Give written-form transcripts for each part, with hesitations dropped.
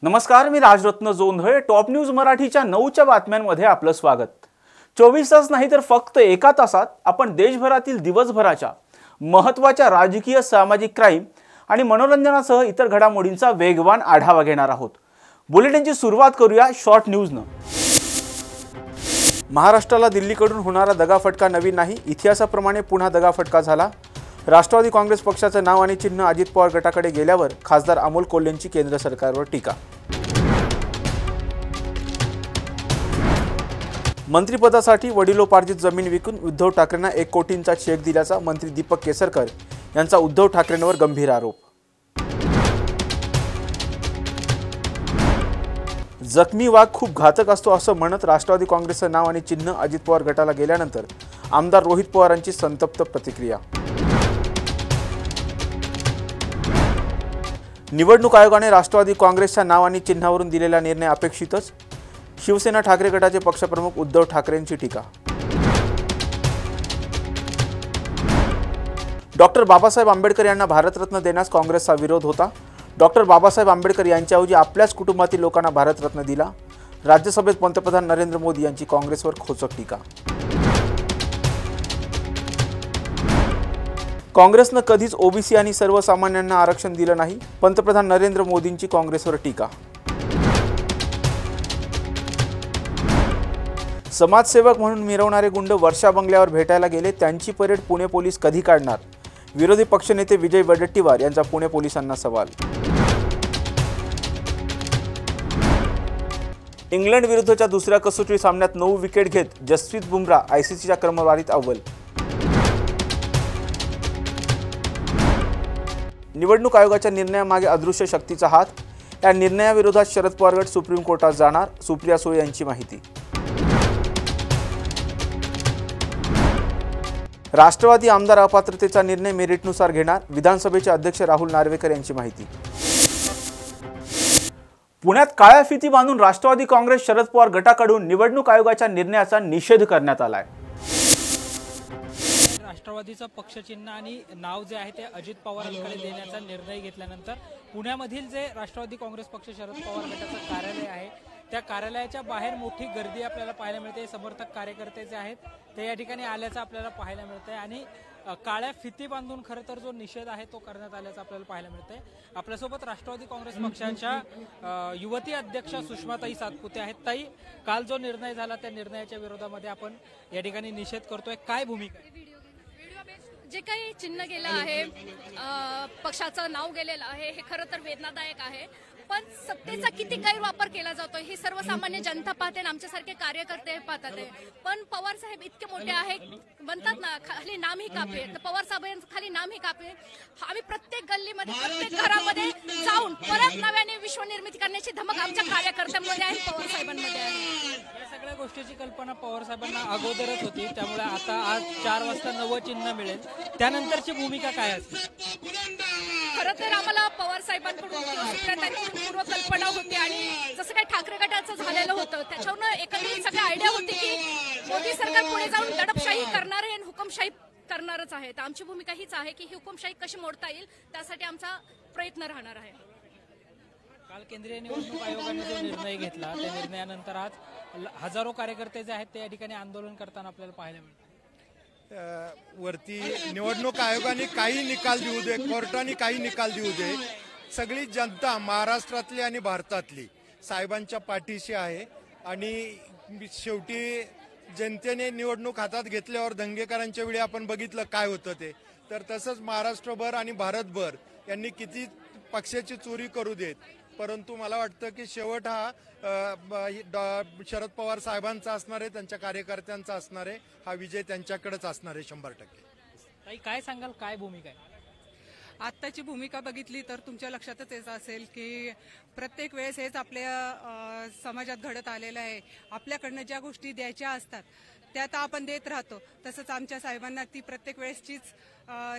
नमस्कार, मी Rajratna Jondhale. Top news मराठीच्या 9च्या बातम्यांमध्ये आपलं स्वागत. 24 तास नाही तर फक्त एका तासात आपण देशभरातील दिवसभराच्या महत्त्वाच्या राजकीय, सामाजिक, क्राईम आणि मनोरंजनासह इतर घडामोडींचा वेगवान आढावा घेणार आहोत. बुलेटिनची सुरुवात करूया शॉर्ट न्यूजनं. महाराष्ट्राला दिल्लीकडून होणारा दगाफटका नवीन नाही. इतिहासाप्रमाणे पुन्हा दगाफटका झाला. राष्ट्रवादी काँग्रेस पक्षाचं नाव आणि चिन्ह अजित पवार गटाकडे गेल्यावर खासदार अमोल कोल्हेंची केंद्र सरकारवर टीका. मंत्रिपदासाठी वडिलोपार्जित जमीन विकून उद्धव ठाकरेंना 1 कोटींचा चेक दिल्याचा मंत्री दीपक केसरकर यांचा उद्धव ठाकरेंवर गंभीर आरोप. जखमी वाघ खूप घातक असतो असं म्हणत राष्ट्रवादी काँग्रेसचं नाव आणि चिन्ह अजित पवार गटाला गेल्यानंतर आमदार रोहित पवारांची संतप्त प्रतिक्रिया. निवडणूक आयोगाने राष्ट्रवादी काँग्रेसच्या नाव आणि चिन्हावरून दिलेला निर्णय अपेक्षितच. शिवसेना ठाकरे गटाचे पक्षप्रमुख उद्धव ठाकरेंची टीका. डॉक्टर बाबासाहेब आंबेडकर यांना भारतरत्न देण्यास काँग्रेसचा विरोध होता. डॉक्टर बाबासाहेब आंबेडकर यांच्याऐवजी आपल्याच कुटुंबातील लोकांना भारतरत्न दिला. राज्यसभेत पंतप्रधान नरेंद्र मोदी यांची काँग्रेसवर खोचक टीका. काँग्रेसनं कधीच ओबीसी आणि सर्वसामान्यांना आरक्षण दिलं नाही. पंतप्रधान नरेंद्र मोदींची काँग्रेसवर टीका. समाजसेवक म्हणून मिरवणारे गुंड वर्षा बंगल्यावर भेटायला गेले. त्यांची परेड पुणे पोलीस कधी काढणार? विरोधी पक्षनेते विजय वडेट्टीवार यांचा पुणे पोलिसांना सवाल. इंग्लंड विरुद्धच्या दुसऱ्या कसोटी सामन्यात 9 विकेट घेत जसप्रीत बुमराह आयसीसीच्या क्रमवारीत अव्वल. निवडणूक आयोगाच्या निर्णयामागे अदृश्य शक्तीचा हात. या निर्णयाविरोधात शरद पवार गट सुप्रीम कोर्टात जाणार. सुप्रिया सुळे यांची माहिती. राष्ट्रवादी आमदार अपात्रतेचा निर्णय मेरिटनुसार घेणार. विधानसभेचे अध्यक्ष राहुल नार्वेकर यांची माहिती. पुण्यात काळ्या फिती बांधून राष्ट्रवादी काँग्रेस शरद पवार गटाकडून निवडणूक आयोगाच्या निर्णयाचा निषेध करण्यात आलाय. राष्ट्रवादीचं पक्षचिन्ह आणि नाव जे आहे ते अजित पवारांकडे देण्याचा निर्णय घेतल्यानंतर पुण्यामधील जे राष्ट्रवादी काँग्रेस पक्ष शरद पवार गटाचं कार्यालय आहे त्या कार्यालयाच्या बाहेर मोठी गर्दी आपल्याला पाहायला मिळते. समर्थक कार्यकर्ते जे आहेत ते या ठिकाणी आल्याचं आपल्याला पाहायला मिळतंय आणि काळ्या फिती बांधून खरं तर जो निषेध आहे तो करण्यात आल्याचं आपल्याला पाहायला मिळतंय. आपल्यासोबत राष्ट्रवादी काँग्रेस पक्षाच्या युवती अध्यक्षा सुषमाताई सातपुते आहेत. ताई, काल जो निर्णय झाला त्या निर्णयाच्या विरोधामध्ये आपण या ठिकाणी निषेध करतोय, काय भूमिका? जे काही चिन्ह गेलं आहे, पक्षाचं नाव गेलेलं आहे, हे खरं तर वेदनादायक आहे. पण सत्तेचा किती गैरवापर केला जातोय ही सर्वसामान्य जनता पाहते आणि आमच्यासारखे कार्यकर्ते पाहतात. पण पवार साहेब इतके मोठे आहेत, म्हणतात ना खाली नाम ही कापे, तर पवार साहेबांचं खाली नाम ही कापे. आम्ही प्रत्येक गल्लीमध्ये, प्रत्येक घरामध्ये जाऊन परत नव्याने विश्वनिर्मिती करण्याची धमक आमच्या कार्यकर्त्यांमध्ये आहे, पवार साहेबांमध्ये आहे. या सगळ्या गोष्टीची कल्पना पवार साहेबांना अगोदरच होती, त्यामुळे आता आज 4 वाजता नवं चिन्ह मिळेल. त्यानंतरची भूमिका काय असते? खरं तर आम्हाला पवार साहेबांकडून पूर्व कल्पना होती आणि जसं काही ठाकरे गटाचं झालेलं होतं त्याच्यावरून एकंदरीत सगळी आयडिया होती की मोदी सरकार पुढे जाऊन दडपशाही करणार आहे आणि हुकुमशाही करणारच आहे. तर आमची भूमिका हीच आहे की ही हुकुमशाही कशी मोडता येईल त्यासाठी आमचा प्रयत्न राहणार आहे. काल केंद्रीय निवडणूक आयोगाने जो निर्णय घेतला त्या निर्णयानंतर आज हजारो कार्यकर्ते जे आहेत ते या ठिकाणी आंदोलन करताना आपल्याला पाहायला मिळतं. वरती निवडणूक आयोगाने काही निकाल देऊ दे, कोर्टाने काही निकाल देऊ दे, सगळी जनता महाराष्ट्रातली आणि भारतातली साहेबांच्या पाठीशी आहे. आणि शेवटी जनतेने निवडणूक हातात घेतल्यावर दंगेकरांच्या वेळी आपण बघितलं काय होतं ते. तर तसंच महाराष्ट्रभर आणि भारतभर यांनी किती पक्षाची चोरी करू देत, परंतु मला वाटतं की शेवट हा शरद पवार साहेबांचा असणार आहे, त्यांच्या कार्यकर्त्यांचा असणार आहे. हा विजय त्यांच्याकडेच असणार आहे 100%. काय सांगाल, काय भूमिका आहे? आत्ताची भूमिका बघितली तर तुमच्या लक्षातच येत असेल की प्रत्येक वेळेस हेच आपल्या समाजात घडत आलेलं आहे. आपल्याकडनं ज्या गोष्टी द्यायच्या असतात ते आता आपण देत राहतो. तसंच आमच्या साहेबांना ती प्रत्येक वेळेसचीच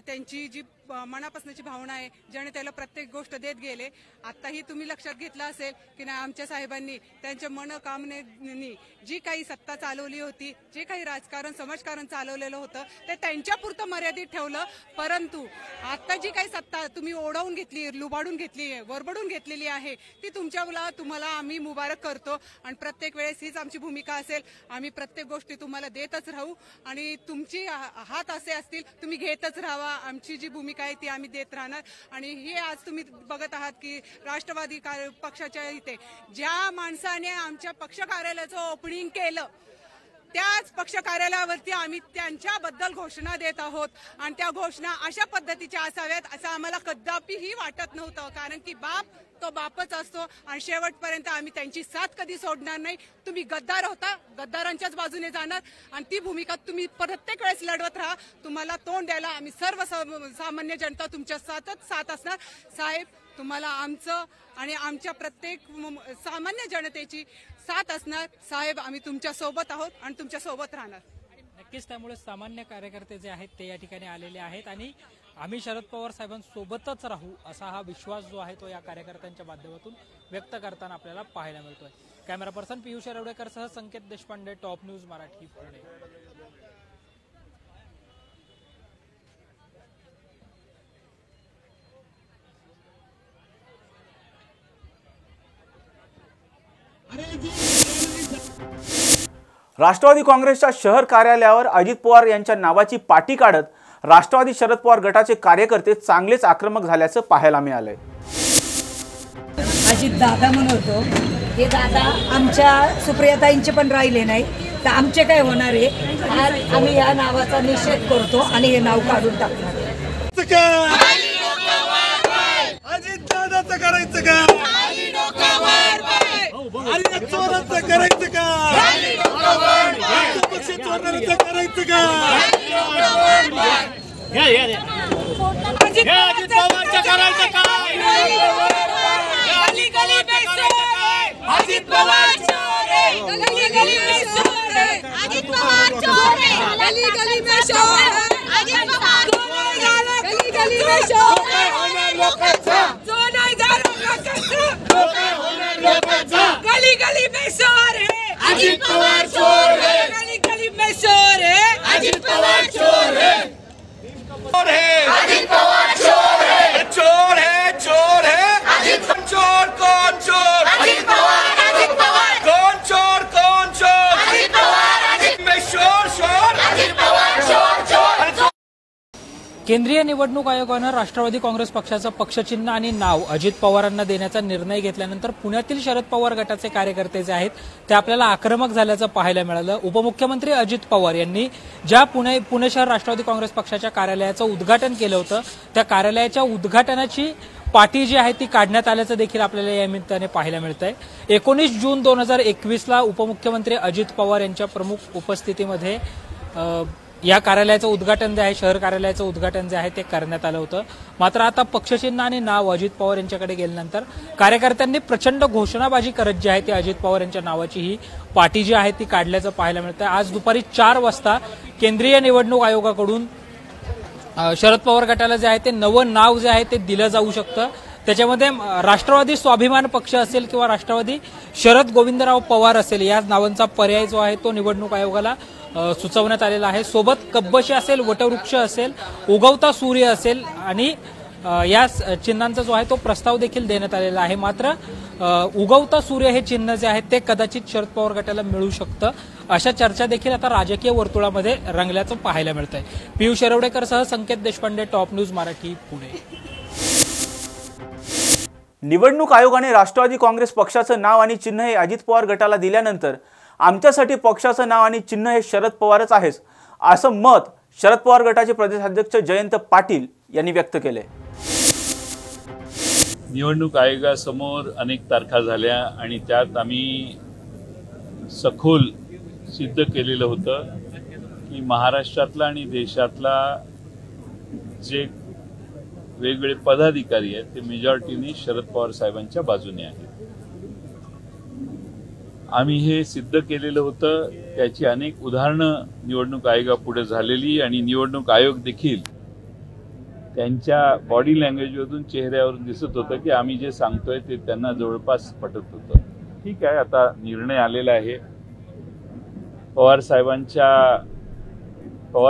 त्यांची जी मनापासूनची भावना आहे, जनतेला प्रत्येक गोष्ट देत गेले. आताही तुम्ही लक्षात घेतलं असेल की नाही, आमच्या साहेबांनी त्यांच्या मनोकामनेनी जी काही सत्ता चालवली होती, जे काही राजकारण समाजकारण चालवलेलं होतं ते त्यांच्यापुरतं मर्यादित ठेवलं. परंतु आता जी काही सत्ता तुम्ही ओढवून घेतली, लुबाडून घेतली, वरबडून घेतलेली आहे, ती तुम्हाला आम्ही मुबारक करतो. आणि प्रत्येक वेळेस हीच आमची भूमिका असेल. आम्ही प्रत्येक गोष्टी तुम्हाला देतच राहू आणि तुमची हात असे असतील तुम्ही घेतच राहावा. आमची जी भूमिका आहे ती आम्ही देत राहणार. आणि हे आज तुम्ही बघत आहात की राष्ट्रवादी पक्षाच्या इथे ज्या माणसाने आमच्या पक्ष कार्यालयाचं ओपनिंग केलं, त्याच पक्ष कार्यालयावरती आम्ही त्यांच्याबद्दल घोषणा देत आहोत. आणि त्या घोषणा अशा पद्धतीच्या असाव्यात असं आम्हाला कदापिही वाटत नव्हतं. कारण की बाप तो बापच असतो आणि शेवटपर्यंत आम्ही त्यांची साथ कधी सोडणार नाही. तुम्ही गद्दार होता, गद्दारांच्याच बाजूने जाणार आणि ती भूमिका तुम्ही प्रत्येक वेळेस लढवत राहा. तुम्हाला तोंड द्यायला आम्ही सर्व सामान्य जनता तुमच्या साथ असणार. साहेब, तुम्हाला आमचं आणि आमच्या प्रत्येक सामान्य जनतेची साथ असणार. साहेब, आम्ही तुमच्या सोबत आहोत आणि तुमच्या सोबत राहणार. नक्कीच. त्यामुळे सामान्य कार्यकर्ते जे आहेत ते या ठिकाणी आलेले आहेत आणि आम्ही शरद पवार साहेबांसोबतच राहू असा हा विश्वास जो आहे तो या कार्यकर्त्यांच्या माध्यमातून व्यक्त करताना आपल्याला पाहायला मिळतोय. कॅमेरा पर्सन पियुष येरवडेकर सह संकेत देशपांडे, टॉप न्यूज मराठी, पुणे. राष्ट्रवादी काँग्रेसच्या शहर कार्यालयावर अजित पवार यांच्या नावाची पाटी काढत राष्ट्रवादी शरद पवार गटाचे कार्यकर्ते चांगलेच आक्रमक झाल्याचं पाहायला मिळालंय. अजित दादा म्हणतो, हे दादा आमच्या सुप्रियाताईंचे पण राहिले नाही तर आमचे काय होणार आहे. आज आम्ही या नावाचा निषेध करतो आणि हे नाव काढून टाकणार. अजित दादाचं करायचं का, अरे चोराचं करायचं का, पक्ष चोरणाऱ्याचं करायचं का, अजित पवारचं करायचं काय, अजित पवार चोर है, गली गली में चोर है, अजित पवार चोर है, गली गली में चोर है, अजित पवार गली गली में चोर है, होणार लोकांचा, जो नाही जाणार लोकांचा, गली गली में चोर है, अजित पवार चोर है, गली गली में चोर है, अजित पवार चोर है, अजित पवार चोर है, चोर है, चोर है, अजित चोर, कौन चोर, अजित पवार, अजित पवार, कौन चोर, कौन चोर, अजित पवार, अजित में शोर शोर, अजित पवार चोर चोर. केंद्रीय निवडणूक आयोगानं राष्ट्रवादी काँग्रेस पक्षाचं पक्षचिन्ह आणि नाव अजित पवारांना देण्याचा निर्णय घेतल्यानंतर पुण्यातील शरद पवार गटाचे कार्यकर्ते जे आहेत ते आपल्याला आक्रमक झाल्याचं पाहायला मिळालं. उपमुख्यमंत्री अजित पवार यांनी ज्या पुणे शहर राष्ट्रवादी काँग्रेस पक्षाच्या कार्यालयाचं उद्घाटन केलं होतं, त्या कार्यालयाच्या उद्घाटनाची पाटी जी आहे ती काढण्यात आल्याचं देखील आपल्याला या निमित्ताने पाहायला मिळतंय. 19 जून 2021ला उपमुख्यमंत्री अजित पवार यांच्या प्रमुख उपस्थितीमध्ये या कार्यालयाचं उद्घाटन जे आहे, शहर कार्यालयाचं उद्घाटन जे आहे ते करण्यात आलं होतं. मात्र आता पक्षचिन्ह आणि नाव अजित पवार यांच्याकडे गेल्यानंतर कार्यकर्त्यांनी प्रचंड घोषणाबाजी करत जी आहे ती अजित पवार यांच्या नावाची ही पाटी जी आहे ती काढल्याचं पाहायला मिळतंय. आज दुपारी 4 वाजता केंद्रीय निवडणूक आयोगाकडून शरद पवार गटाला जे आहे ते नवं नाव जे आहे ते दिलं जाऊ शकतं. त्याच्यामध्ये राष्ट्रवादी स्वाभिमान पक्ष असेल किंवा राष्ट्रवादी शरद गोविंदराव पवार असेल, या नावांचा पर्याय जो आहे तो निवडणूक आयोगाला सुचवण्यात आलेला आहे. सोबत कब्बशी असेल, वटवृक्ष असेल, उगवता सूर्य असेल आणि या चिन्हांचा जो आहे तो प्रस्ताव देखील देण्यात आलेला आहे. मात्र उगवता सूर्य हे चिन्ह जे आहे ते कदाचित शरद पवार गटाला मिळू शकतं, अशा चर्चा देखील आता राजकीय वर्तुळामध्ये रंगल्याचं पाहायला मिळतंय. पियुष येरवडेकर सह संकेत देशपांडे, टॉप न्यूज मराठी, पुणे. निवडणूक आयोगाने राष्ट्रवादी काँग्रेस पक्षाचं नाव आणि चिन्ह हे अजित पवार गटाला दिल्यानंतर आमच्यासाठी पक्षाचं नाव आणि चिन्ह हे शरद पवारच आहे असं मत शरद पवार गटाचे प्रदेशाध्यक्ष जयंत पाटील यांनी व्यक्त केले. निवडणूक आयोगासमोर अनेक तारखा झाल्या आणि त्यात आम्ही सखोल सिद्ध केलेलं होतं की महाराष्ट्रातला आणि देशातला जे वेगवेगळे पदाधिकारी आहेत ते मेजॉरिटीने शरद पवार साहेबांच्या बाजूने आहेत. आम्ही हे सिद्ध केलेलं होतं. त्याची अनेक उदाहरणं निवडणूक आयोगापुढे झालेली आणि निवडणूक आयोग देखील त्यांच्या बॉडी लँग्वेजमधून चेहऱ्यावरून दिसत होतं की आम्ही जे सांगतोय ते त्यांना जवळपास पटत होतं. ठीक आहे, आता निर्णय आलेला आहे. पवार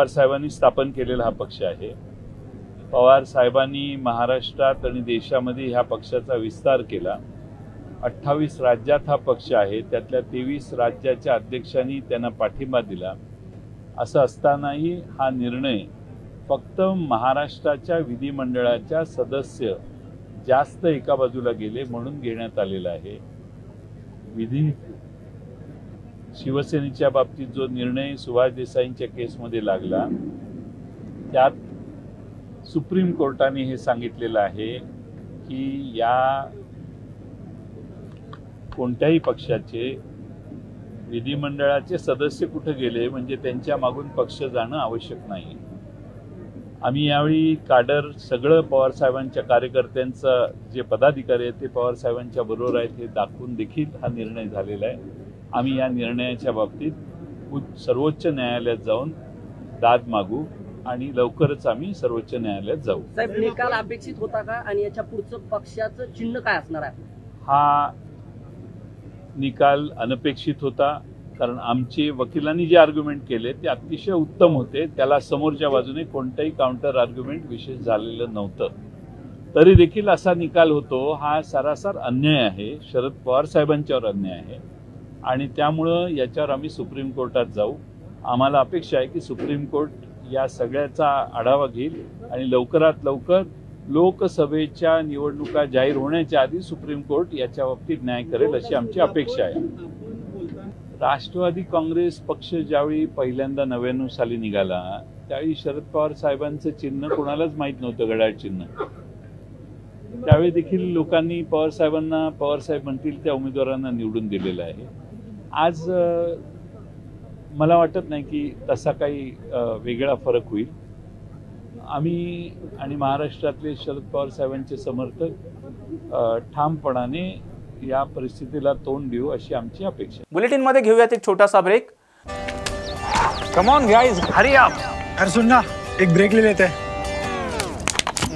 साहेबांनी स्थापन केलेला हा पक्ष आहे. पवार साहेबांनी महाराष्ट्रात आणि देशामध्ये ह्या पक्षाचा विस्तार केला. 28 राज्यात हा पक्ष आहे. त्यातल्या 23 राज्याच्या अध्यक्षांनी त्यांना पाठिंबा दिला. असं असतानाही हा निर्णय फक्त महाराष्ट्राच्या विधिमंडळाच्या सदस्य जास्त एका बाजूला गेले म्हणून घेण्यात आलेला आहे. शिवसेनेच्या बाबतीत जो निर्णय सुभाष देसाईंच्या केसमध्ये लागला त्यात सुप्रीम कोर्टाने हे सांगितलेलं आहे की या कोणत्याही पक्षाचे विधिमंडळाचे सदस्य कुठे गेले म्हणजे त्यांच्या मागून पक्ष जाणं आवश्यक नाही. आम्ही यावेळी काडर सगळं पवारसाहेबांच्या कार्यकर्त्यांचं जे पदाधिकारी आहेत ते पवारसाहेबांच्या बरोबर आहेत हे दाखवून देखील हा निर्णय झालेला आहे. आम्ही या निर्णयाच्या बाबतीत सर्वोच्च न्यायालयात जाऊन दाद मागू आणि लवकरच आम्ही सर्वोच्च न्यायालयात जाऊ. साहेब, निकाल अपेक्षित होता का आणि याच्या पुढचं पक्षाचं चिन्ह काय असणार आहे? हा निकाल अनपेक्षित होता, कारण आमचे वकिलांनी जे आर्ग्युमेंट केले ते अतिशय उत्तम होते. त्याला समोरच्या बाजूने कोणताही काउंटर आर्ग्युमेंट विशेष झालेलं नव्हतं. तरी देखील असा निकाल होतो हा सरासर अन्याय आहे. शरद पवार साहेबांच्यावर अन्याय आहे आणि त्यामुळं याच्यावर आम्ही सुप्रीम कोर्टात जाऊ. आम्हाला अपेक्षा आहे की सुप्रीम कोर्ट या सगळ्याचा आढावा घेईल आणि लवकरात लवकर लोकसभेच्या निवडणुका जाहीर होण्याच्या आधी सुप्रीम कोर्ट याच्या बाबतीत न्याय करेल अशी आमची अपेक्षा आहे. राष्ट्रवादी काँग्रेस पक्ष ज्यावेळी पहिल्यांदा 99 साली निघाला त्यावेळी शरद पवार साहेबांचं चिन्ह कोणालाच माहीत नव्हतं, घड्याळ चिन्ह. त्यावेळी देखील लोकांनी पवार साहेब म्हणतील त्या उमेदवारांना निवडून दिलेलं आहे. आज मला वाटत नाही की तसा काही वेगळा फरक होईल. आम्ही आणि महाराष्ट्रातले शरद पवार साहेबांचे समर्थक ठामपणाने या परिस्थितीला तोंड देऊ अशी आमची अपेक्षा. बुलेटिनमध्ये घेऊयात एक छोटासा break. Come on guys, hurry up. अरे सुन ना, एक ब्रेक ले लेते हैं.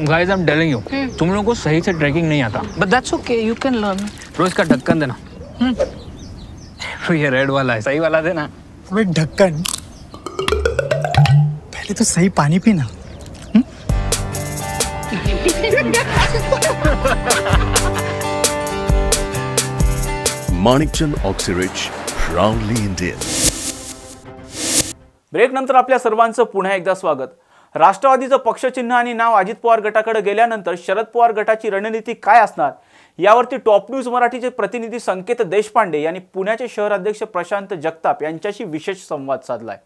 Guys, I am telling you, तुम लोगों को सही से ट्रैकिंग नहीं आता. But that's okay, you can learn. रोज का ढक्कन देना. ये रेड वाला है, सही वाला देना. अबे ढक्कन, पहले तो सही पानी पीना. Manikchand Oxyrich, proudly Indian. Break नंतर आपल्या सर्वांचं पुन्हा एकदा स्वागत. राष्ट्रवादीचं पक्षचिन्ह आणि नाव अजित पवार गटाकडे गेल्यानंतर शरद पवार गटाची रणनीती काय असणार यावरती टॉप न्यूज मराठीचे प्रतिनिधी संकेत देशपांडे यांनी पुण्याचे शहर अध्यक्ष प्रशांत जगताप यांच्याशी विशेष संवाद साधलाय.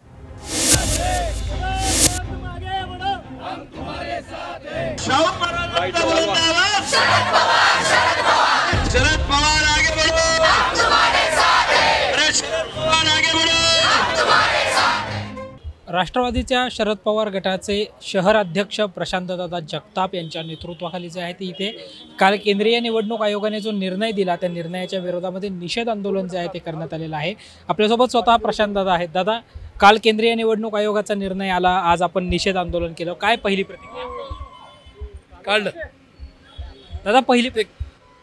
राष्ट्रवादीच्या शरद पवार गटाचे शहर अध्यक्ष प्रशांतदादा जगताप यांच्या नेतृत्वाखाली जे आहे ते इथे काल केंद्रीय निवडणूक आयोगाने जो निर्णय दिला त्या निर्णयाच्या विरोधामध्ये निषेध आंदोलन जे आहे ते करण्यात आलेलं आहे. आपल्यासोबत स्वतः प्रशांतदादा आहेत. दादा, काल केंद्रीय निवडणूक आयोगाचा निर्णय आला, आज आपण निषेध आंदोलन केलं, काय पहिली प्रतिक्रिया? काढलं दादा, पहिली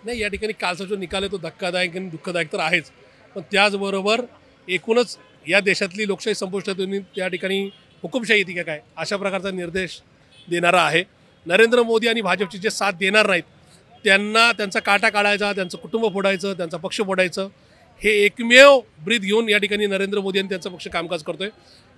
नाही, या ठिकाणी कालचा जो निकाल आहे तो धक्कादायक आणि दुःखदायक तर आहेच, पण त्याचबरोबर एकूणच या देशातली लोकशाही संपुष्टात येऊन त्या ठिकाणी हुकुमशाही येते का काय अशा प्रकारचा निर्देश देणारा आहे. नरेंद्र मोदी आणि भाजपची जे साथ देणार नाहीत त्यांना त्यांचा काटा काढायचा, त्यांचं कुटुंब फोडायचं, त्यांचा पक्ष फोडायचं, हे एकमेव ब्रीद घेऊन या ठिकाणी नरेंद्र मोदी आणि त्यांचा पक्ष कामकाज करतोय.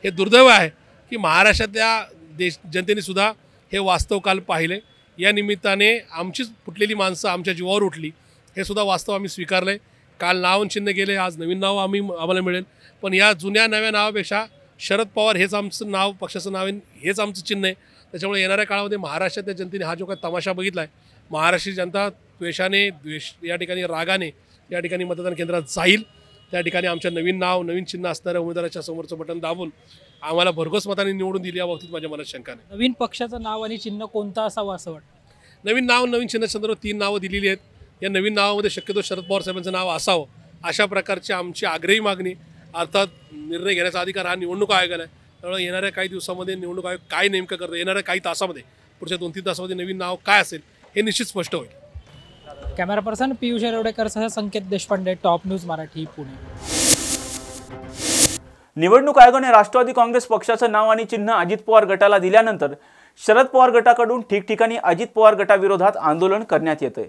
हे दुर्दैव आहे की महाराष्ट्रातल्या जनतेने सुद्धा हे वास्तव काल पाहिले. या निमित्ताने आमचीच फुटलेली माणसं आमच्या जीवावर उठली, हे सुद्धा वास्तव आम्ही स्वीकारलंय. काल नाव चिन्ह गेले, आज नवीन नाव आम्हाला मिळेल, पण या जुन्या नव्या नावापेक्षा शरद पवार हेच आमचं नाव, पक्षाचं नाव आहे, हेच आमचं चिन्ह आहे. त्याच्यामुळे येणाऱ्या काळामध्ये महाराष्ट्रातल्या जनतेने हा जो काही तमाशा बघितला आहे, महाराष्ट्राची जनता द्वेषाने या ठिकाणी रागाने या ठिकाणी मतदान केंद्रात जाईल. त्या ठिकाणी आमच्या नवीन नाव, नवीन चिन्ह असणाऱ्या उमेदवाराच्या समोरचं बटन दाबून आम्हाला भरघोस मताने निवडून दिली. या बाबतीत माझ्या मनात शंका नाही. नवीन पक्षाचं नाव आणि चिन्ह कोणतं असावं असं वाटतं? नवीन नाव, नवीन चिन्ह संदर्भात 3 नावं दिलेली आहेत. या नवीन नावामध्ये शक्यतो शरद पवार साहेबांचं नाव असावं अशा प्रकारची आमची आग्रही मागणी, अर्थात निर्णय घेण्याचा अधिकार हा निवडणूक आयोगाला आहे. त्यामुळे येणाऱ्या काही दिवसामध्ये निवडणूक आयोग काय नेमकं करतं, येणाऱ्या काही तासामध्ये, पुढच्या 2-3 तासामध्ये नवीन नाव काय असेल हे निश्चित स्पष्ट होईल. कॅमेरा पर्सन पियुष येरवडेकरसह संकेत देशपांडे, टॉप न्यूज मराठी, पुणे. निवडणूक आयोगाने राष्ट्रवादी काँग्रेस पक्षाचं नाव आणि चिन्ह अजित पवार गटाला दिल्यानंतर शरद पवार गटाकडून ठिकठिकाणी अजित पवार गटाविरोधात आंदोलन करण्यात येतंय.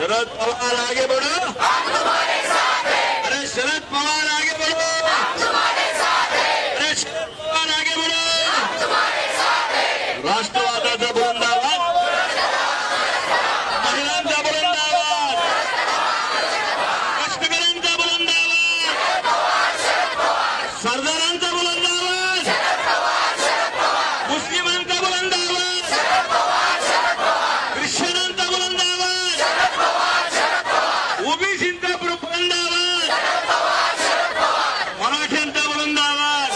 शरद पवार आगे बढ़ो, अरे शरद पवार आगे बढ़ो, अरे शरद पवार आगे बढ़ो. राष्ट्रवादाचा बुलंद आवाज, महिलांचा बुलंद आवाज, कष्टकऱ्यांचा बुलंद आवाज, सरदारांचा बुलंद आवाज, मुस्लिमांचा बुलंद आवाज, ख्रिश्चनांचा बुलंद आवाज, ओबीसींचा बुलंद आवाज, मराठ्यांचा बुलंद आवाज,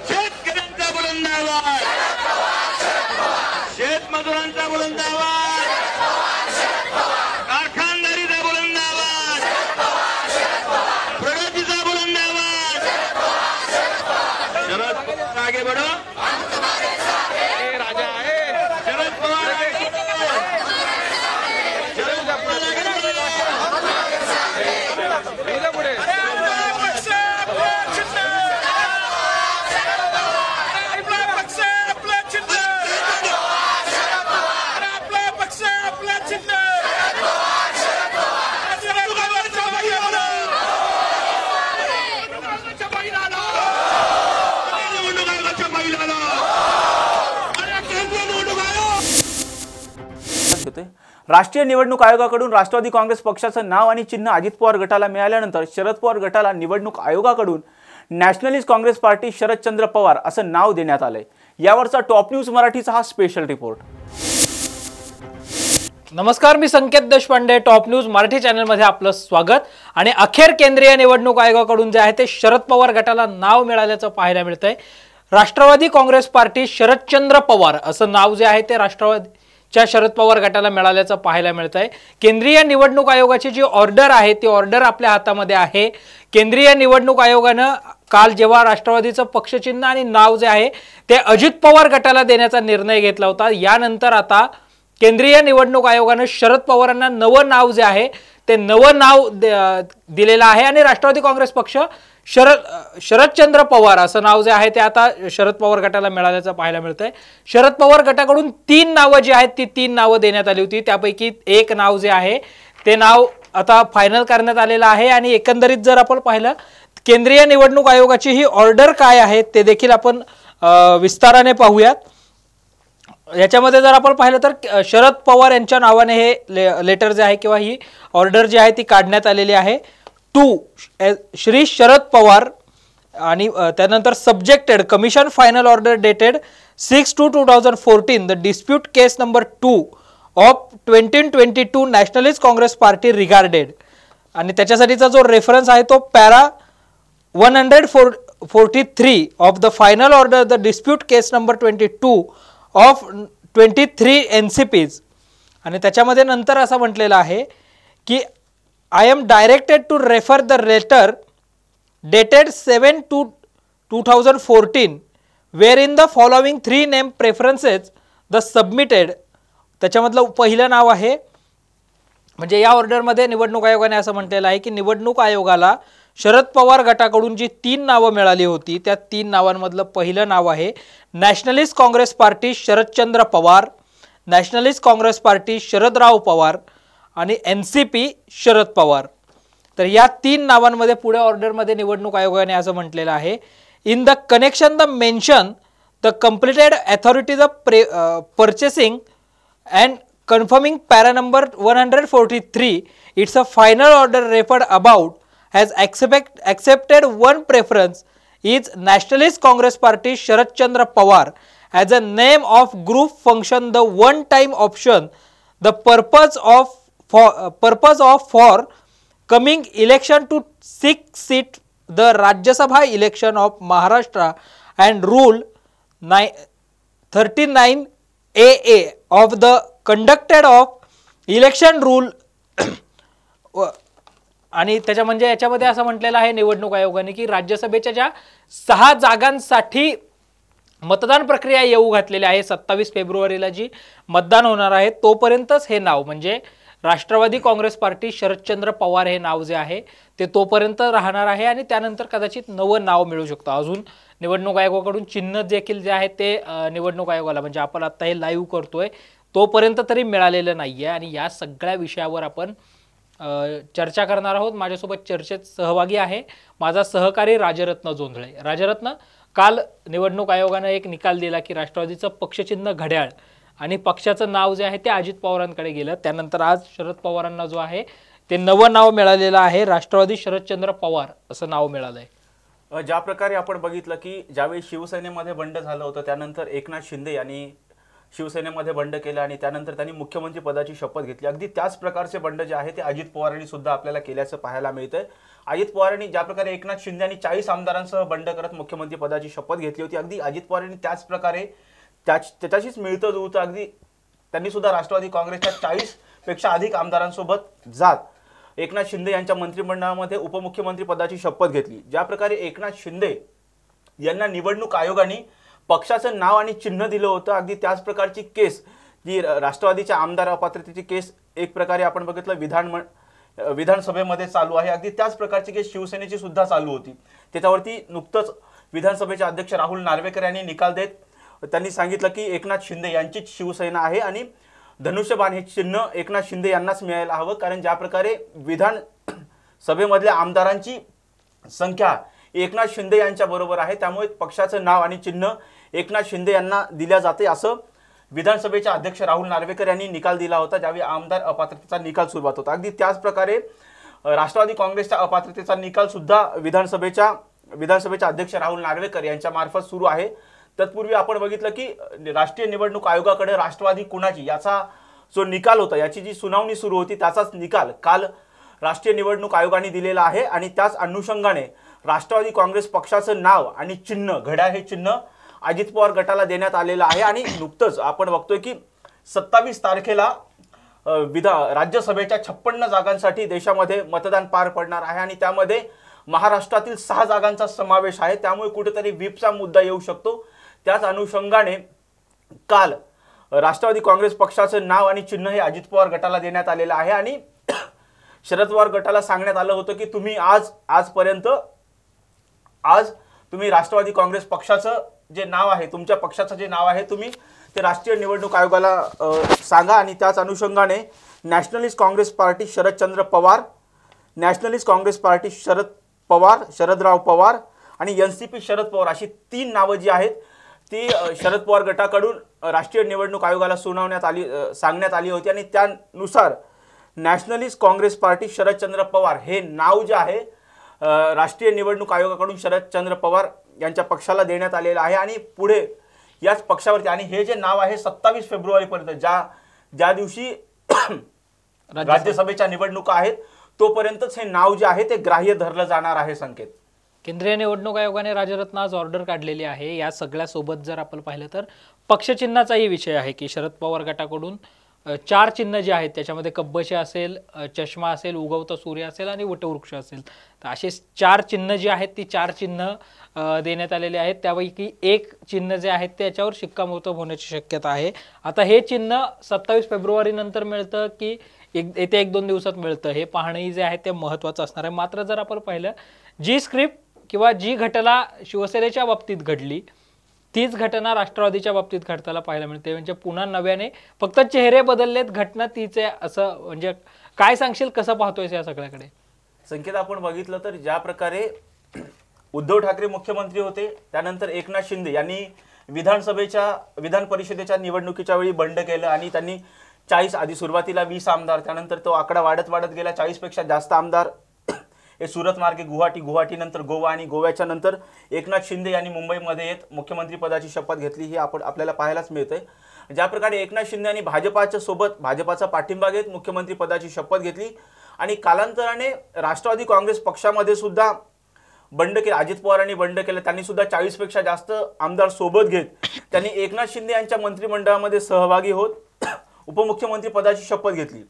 शेतकऱ्यांचा बुलंद आवाज, शेतमजुरांचा बुलंद आवाज, कारखानदारीचा बुलंद आवाज, प्रगतीचा बुलंद आवाज. शरद पवार आगे बढ़ो, राजा आहे शरद पवार आगे बढ़ो, शरद पवार आगे बढ़ो. पुढे राष्ट्रीय निवडणूक आयोगाकडून राष्ट्रवादी काँग्रेस पक्षाचं नाव आणि चिन्ह अजित पवार गटाला मिळाल्यानंतर शरद पवार गटाला निवडणूक आयोगाकडून नॅशनलिस्ट काँग्रेस पार्टी शरदचंद्र पवार असं नाव देण्यात आलंय. यावरचा टॉप न्यूज मराठीचा हा स्पेशल रिपोर्ट. नमस्कार, मी संकेत देशपांडे, टॉप न्यूज मराठी चॅनलमध्ये आपलं स्वागत. आणि अखेर केंद्रीय निवडणूक आयोगाकडून जे आहे ते शरद पवार गटाला नाव मिळाल्याचं पाहायला मिळतंय. राष्ट्रवादी काँग्रेस पार्टी शरदचंद्र पवार असं नाव जे आहे ते राष्ट्रवादीच्या शरद पवार गटाला मिळाल्याचं पाहायला मिळतंय. केंद्रीय निवडणूक आयोगाची जी ऑर्डर आहे ती ऑर्डर आपल्या हातामध्ये आहे. केंद्रीय निवडणूक आयोगानं काल जेव्हा राष्ट्रवादीचं पक्षचिन्ह आणि नाव जे आहे ते अजित पवार गटाला देण्याचा निर्णय घेतला होता, यानंतर आता केंद्रीय निवडणूक आयोगानं शरद पवारांना नवं नाव जे आहे ते नवं नाव दिलेलं आहे आणि राष्ट्रवादी काँग्रेस पक्ष शरदचंद्र पवार असं नाव जे आहे ते आता शरद पवार गटाला मिळाल्याचं पाहायला मिळतंय. शरद पवार गटाकडून 3 नावं जी आहेत ती 3 नावं देण्यात आली होती. त्यापैकी एक नाव जे आहे ते नाव आता फायनल करण्यात आलेलं आहे. आणि एकंदरीत जर आपण पाहिलं केंद्रीय निवडणूक आयोगाची ही ऑर्डर काय आहे ते देखील आपण विस्ताराने पाहूयात. याच्यामध्ये जर आपण पाहिलं तर शरद पवार यांच्या नावाने हे लेटर जे आहे किंवा ही ऑर्डर जी आहे ती काढण्यात आलेली आहे. टू श्री शरद पवार आणि त्यानंतर subjected commission final order dated 6/2/2014 the dispute case number 2 of 2022 Nationalist Congress Party regarded. आणि त्याच्यासाठीचा जो रेफरन्स आहे तो para 143 of the final order the dispute case number 22 of 23 NCPs. आणि त्याच्यामध्ये नंतर असं म्हटलेलं आहे की I M directed to refer the letter dated 7/2/2014 where in the following 3 name preferences the submitted. त्याच्यामधलं पहिलं नाव आहे, म्हणजे या ऑर्डरमध्ये निवडणूक आयोगाने असं म्हटलेलं आहे की निवडणूक आयोगाला शरद पवार गटाकडून जी 3 नावं मिळाली होती त्या 3 नावांमधलं पहिलं नाव आहे नॅशनलिस्ट काँग्रेस पार्टी शरदचंद्र पवार, नॅशनलिस्ट काँग्रेस पार्टी शरदराव पवार आणि NCP शरद पवार. तर या 3 नावांमध्ये पुढे ऑर्डरमध्ये निवडणूक आयोगाने असं म्हटलेलं आहे in the connection the mention the completed authority the purchasing and confirming para number 143 it's a final order referred about has accepted one preference is Nationalist Congress Party Sharad Chandra Pawar as a name of group function the one time option the purpose of for coming election to 6 seat the Rajya Sabha election of Maharashtra and rule 39 AA of the conducted of election rule आणि त्याच्या म्हणजे याच्यामध्ये असं म्हटलेलं आहे निवडणूक आयोगाने की राज्यसभेच्या ज्या 6 जागांसाठी मतदान प्रक्रिया येऊ घातलेली आहे 27 फेब्रुवारीला जी मतदान होणार आहे तोपर्यंतच हे नाव म्हणजे राष्ट्रवादी काँग्रेस पार्टी शरदचंद्र पवार हे नाव जे आहे ते तोपर्यंत राहणार आहे आणि त्यानंतर कदाचित नवं नाव मिळू शकतं. अजून निवडणूक आयोगाकडून चिन्ह देखील जे आहे ते निवडणूक आयोगाला म्हणजे आपण आता हे लाईव्ह करतोय तोपर्यंत तरी मिळालेलं नाहीये आणि या सगळ्या विषयावर आपण चर्चा करणार आहोत. माझ्यासोबत चर्चेत सहभागी आहे माझा सहकारी राजरत्न जोंधळे. राजरत्न, काल निवडणूक आयोगाने एक निकाल दिला की राष्ट्रवादीचं पक्षचिन्ह घड्याळ आणि पक्षाचं नाव जे आहे ते अजित पवारांकडे गेलं. त्यानंतर आज शरद पवारांना जो आहे ते नवं नाव मिळालेलं आहे राष्ट्रवादी शरदचंद्र पवार असं नाव मिळालंय. ज्या प्रकारे आपण बघितलं की ज्यावेळी शिवसेनेमध्ये बंड झालं होतं त्यानंतर एकनाथ शिंदे यांनी शिवसेनेमध्ये बंड केलं आणि त्यानंतर त्यांनी मुख्यमंत्री पदाची शपथ घेतली. अगदी त्याच प्रकारचे बंड जे आहे ते अजित पवारांनी सुद्धा आपल्याला केल्याचं पाहायला मिळतंय. अजित पवारांनी ज्या प्रकारे एकनाथ शिंदे यांनी 40 आमदारांसह बंड करत मुख्यमंत्री पदाची शपथ घेतली होती अगदी अजित पवारांनी त्याच प्रकारे त्याच्याशीच मिळतं जुळतं अगदी त्यांनी सुद्धा राष्ट्रवादी काँग्रेसच्या 40 पेक्षा अधिक आमदारांसोबत जात एकनाथ शिंदे यांच्या मंत्रिमंडळामध्ये उपमुख्यमंत्री पदाची शपथ घेतली. ज्या प्रकारे एकनाथ शिंदे यांना निवडणूक आयोगाने पक्षाचं नाव आणि चिन्ह दिलं होतं अगदी त्याच प्रकारची केस जी राष्ट्रवादीच्या आमदार अपात्रतेची केस एक प्रकारे आपण बघितलं विधानसभेमध्ये चालू आहे अगदी त्याच प्रकारची केस शिवसेनेची सुद्धा चालू होती. त्याच्यावरती नुकतंच विधानसभेचे अध्यक्ष राहुल नार्वेकर यांनी निकाल देत त्यांनी सांगितलं की एकनाथ शिंदे यांचीच शिवसेना आहे आणि धनुष्यबाण हे चिन्ह एकनाथ शिंदे यांनाच मिळायला हवं कारण ज्या प्रकारे विधानसभेमधल्या आमदारांची संख्या एकनाथ शिंदे यांच्या बरोबर आहे त्यामुळे पक्षाचं नाव आणि चिन्ह एकनाथ शिंदे यांना दिल्या जाते असं विधानसभेचे अध्यक्ष राहुल नार्वेकर यांनी निकाल दिला होता ज्यावेळी आमदार अपात्रतेचा निकाल सुरुवात होता. अगदी त्याच प्रकारे राष्ट्रवादी काँग्रेसच्या अपात्रतेचा निकाल सुद्धा विधानसभेचे अध्यक्ष राहुल नार्वेकर यांच्या मार्फत सुरू आहे. तत्पूर्वी आपण बघितलं की राष्ट्रीय निवडणूक आयोगाकडे राष्ट्रवादी कुणाची याचा जो निकाल होता याची जी सुनावणी सुरू होती त्याचाच निकाल काल राष्ट्रीय निवडणूक आयोगाने दिलेला आहे आणि त्याच अनुषंगाने राष्ट्रवादी काँग्रेस पक्षाचं नाव आणि चिन्ह घड्याळ हे चिन्ह अजित पवार गटाला देण्यात आलेलं आहे आणि नुकतंच आपण बघतोय की 27 तारखेला राज्यसभेच्या 56 जागांसाठी देशामध्ये मतदान पार पडणार आहे आणि त्यामध्ये महाराष्ट्रातील 6 जागांचा समावेश आहे त्यामुळे कुठेतरी व्हीपचा मुद्दा येऊ शकतो. त्याच अनुषंगाने काल राष्ट्रवादी काँग्रेस पक्षाचं नाव आणि चिन्ह हे अजित पवार गटाला देण्यात आलेलं आहे आणि शरद पवार गटाला सांगण्यात आलं होतं की तुम्ही आज तुम्ही राष्ट्रवादी काँग्रेस पक्षाचं जे नाव आहे तुमच्या पक्षाचं जे नाव आहे तुम्ही ते राष्ट्रीय निवडणूक आयोगाला सांगा आणि त्याच अनुषंगाने नॅशनलिस्ट काँग्रेस पार्टी शरदचंद्र पवार, नॅशनलिस्ट काँग्रेस पार्टी शरद पवार, शरदराव पवार आणि NCP शरद पवार अशी 3 नावं जी आहेत ती शरद पवार गटाकडून राष्ट्रीय निवडणूक आयोगाला सांगण्यात आली होती आणि त्यानुसार नॅशनलिस्ट काँग्रेस पार्टी शरदचंद्र पवार हे नाव जे आहे राष्ट्रीय निवडणूक आयोगाकडून शरदचंद्र पवार यांच्या पक्षाला देण्यात आलेलं आहे आणि पुढे याच पक्षावरती आणि हे जे नाव आहे 27 फेब्रुवारीपर्यंत ज्या दिवशी राज्यसभेच्या निवडणुका आहेत तोपर्यंतच हे नाव जे आहे ते ग्राह्य धरलं जाणार आहे. संकेत, केंद्रीय निवडणूक आयोगाने राजरत्न आज ऑर्डर काढलेली आहे. या सगळ्या सोबत जर आपण पाहिलं तर पक्षचिन्हाचाही विषय आहे की शरद पवार गटाकडून 4 चिन्ह जे आहेत त्याच्यामध्ये कब्बशे असेल, चष्मा असेल, उगवता सूर्य असेल आणि वटवृक्ष असेल, तर असे 4 चिन्ह जी आहेत ती 4 चिन्ह देण्यात आलेले आहेत. त्यापैकी एक चिन्ह जे आहेत त्याच्यावर शिक्कामोर्तब होण्याची शक्यता आहे. आता हे चिन्ह 27 फेब्रुवारी नंतर मिळतं की येत्या 1-2 दिवसात मिळतं हे पाहणंही जे आहे ते महत्त्वाचं असणार आहे. मात्र जर आपण पाहिलं जी स्क्रिप्ट किंवा जी घटना शिवसेनेच्या बाबतीत घडली तीच घटना राष्ट्रवादीच्या बाबतीत घडताना पाहायला मिळते. म्हणजे पुन्हा नव्याने फक्त चेहरे बदललेत, घटना तीच आहे असं. म्हणजे काय सांगशील, कसं पाहतोय या सगळ्याकडे? संकेत, आपण बघितलं तर ज्या प्रकारे उद्धव ठाकरे मुख्यमंत्री होते, त्यानंतर एकनाथ शिंदे यांनी विधान परिषदेच्या निवडणुकीच्या वेळी बंड केलं आणि त्यांनी 40 आधी सुरुवातीला 20 आमदार, त्यानंतर तो आकडा वाढत गेला 40 पेक्षा जास्त आमदार हे सुरत मार्गे गुवाहाटी नंतर गोवा आणि गोव्याच्या नंतर एकनाथ शिंदे यांनी मुंबईमध्ये येत मुख्यमंत्री पदाची शपथ घेतली. ही आपल्याला पाहायलाच मिळतंय. ज्या प्रकारे एकनाथ शिंदे यांनी भाजपाचा पाठिंबा घेत मुख्यमंत्री पदाची शपथ घेतली आणि कालांतराने राष्ट्रवादी काँग्रेस पक्षामध्ये सुद्धा बंड केलं, अजित पवारांनी बंड केलं. त्यांनी सुद्धा 40 पेक्षा जास्त आमदार सोबत घेत त्यांनी एकनाथ शिंदे यांच्या मंत्रिमंडळामध्ये सहभागी होत उपमुख्यमंत्री पदाची शपथ घेतली.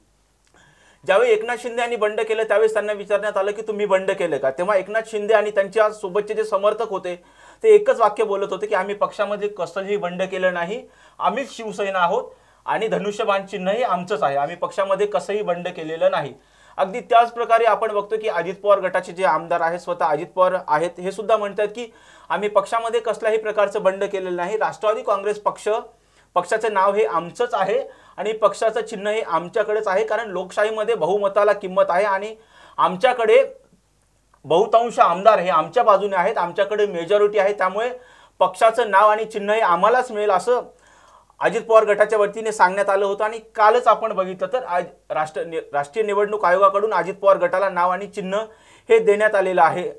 ज्यावेळी एकनाथ शिंदे यांनी बंड केलं त्यावेळेस त्यांना विचारण्यात आलं की तुम्ही बंड केलं का, तेव्हा एकनाथ शिंदे आणि त्यांच्या सोबतचे जे समर्थक होते ते एकच वाक्य बोलत होते की आम्ही पक्षामध्ये कसंही बंड केलं नाही, आम्हीच शिवसेना आहोत आणि धनुष्यबाण चिन्ह हे आमचंच आहे, आम्ही पक्षामध्ये कसंही बंड केलेलं नाही. अगदी त्याच प्रकारे आपण बघतो की अजित पवार गटाचे जे आमदार आहेत, स्वतः अजित पवार आहेत, हे सुद्धा म्हणतात की आम्ही पक्षामध्ये कसल्याही प्रकारचं बंड केलेलं नाही, राष्ट्रवादी काँग्रेस पक्षाचं नाव हे आमचंच आहे आणि पक्षाचं चिन्ह हे आमच्याकडेच आहे, कारण लोकशाहीमध्ये बहुमताला किंमत आहे आणि आमच्याकडे बहुतांश आमदार हे आमच्या बाजूने आहेत, आमच्याकडे मेजॉरिटी आहे, त्यामुळे पक्षाचं नाव आणि चिन्ह हे आम्हालाच मिळेल असं अजित पवार गटाच्या वतीने सांगण्यात आलं होतं. आणि कालच आपण बघितलं तर आज राष्ट्रीय निवडणूक आयोगाकडून अजित पवार गटाला नाव आणि चिन्ह हे देण्यात आलेलं आहे.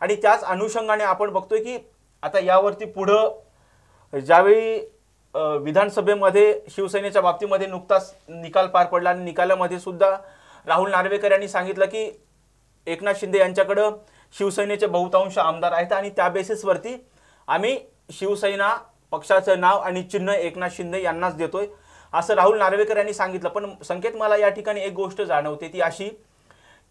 आणि त्याच अनुषंगाने आपण बघतोय की आता यावरती पुढं ज्यावेळी विधानसभेमध्ये शिवसेनेच्या बाबतीमध्ये नुकताच निकाल पार पडला आणि निकालामध्ये सुद्धा राहुल नार्वेकर यांनी सांगितलं की एकनाथ शिंदे यांच्याकडं शिवसेनेचे बहुतांश आमदार आहेत आणि त्या बेसिसवरती आम्ही शिवसेना पक्षाचं नाव आणि चिन्ह एकनाथ शिंदे यांनाच देतोय असं राहुल नार्वेकर यांनी सांगितलं. पण संकेत, मला या ठिकाणी एक गोष्ट जाणवते ती अशी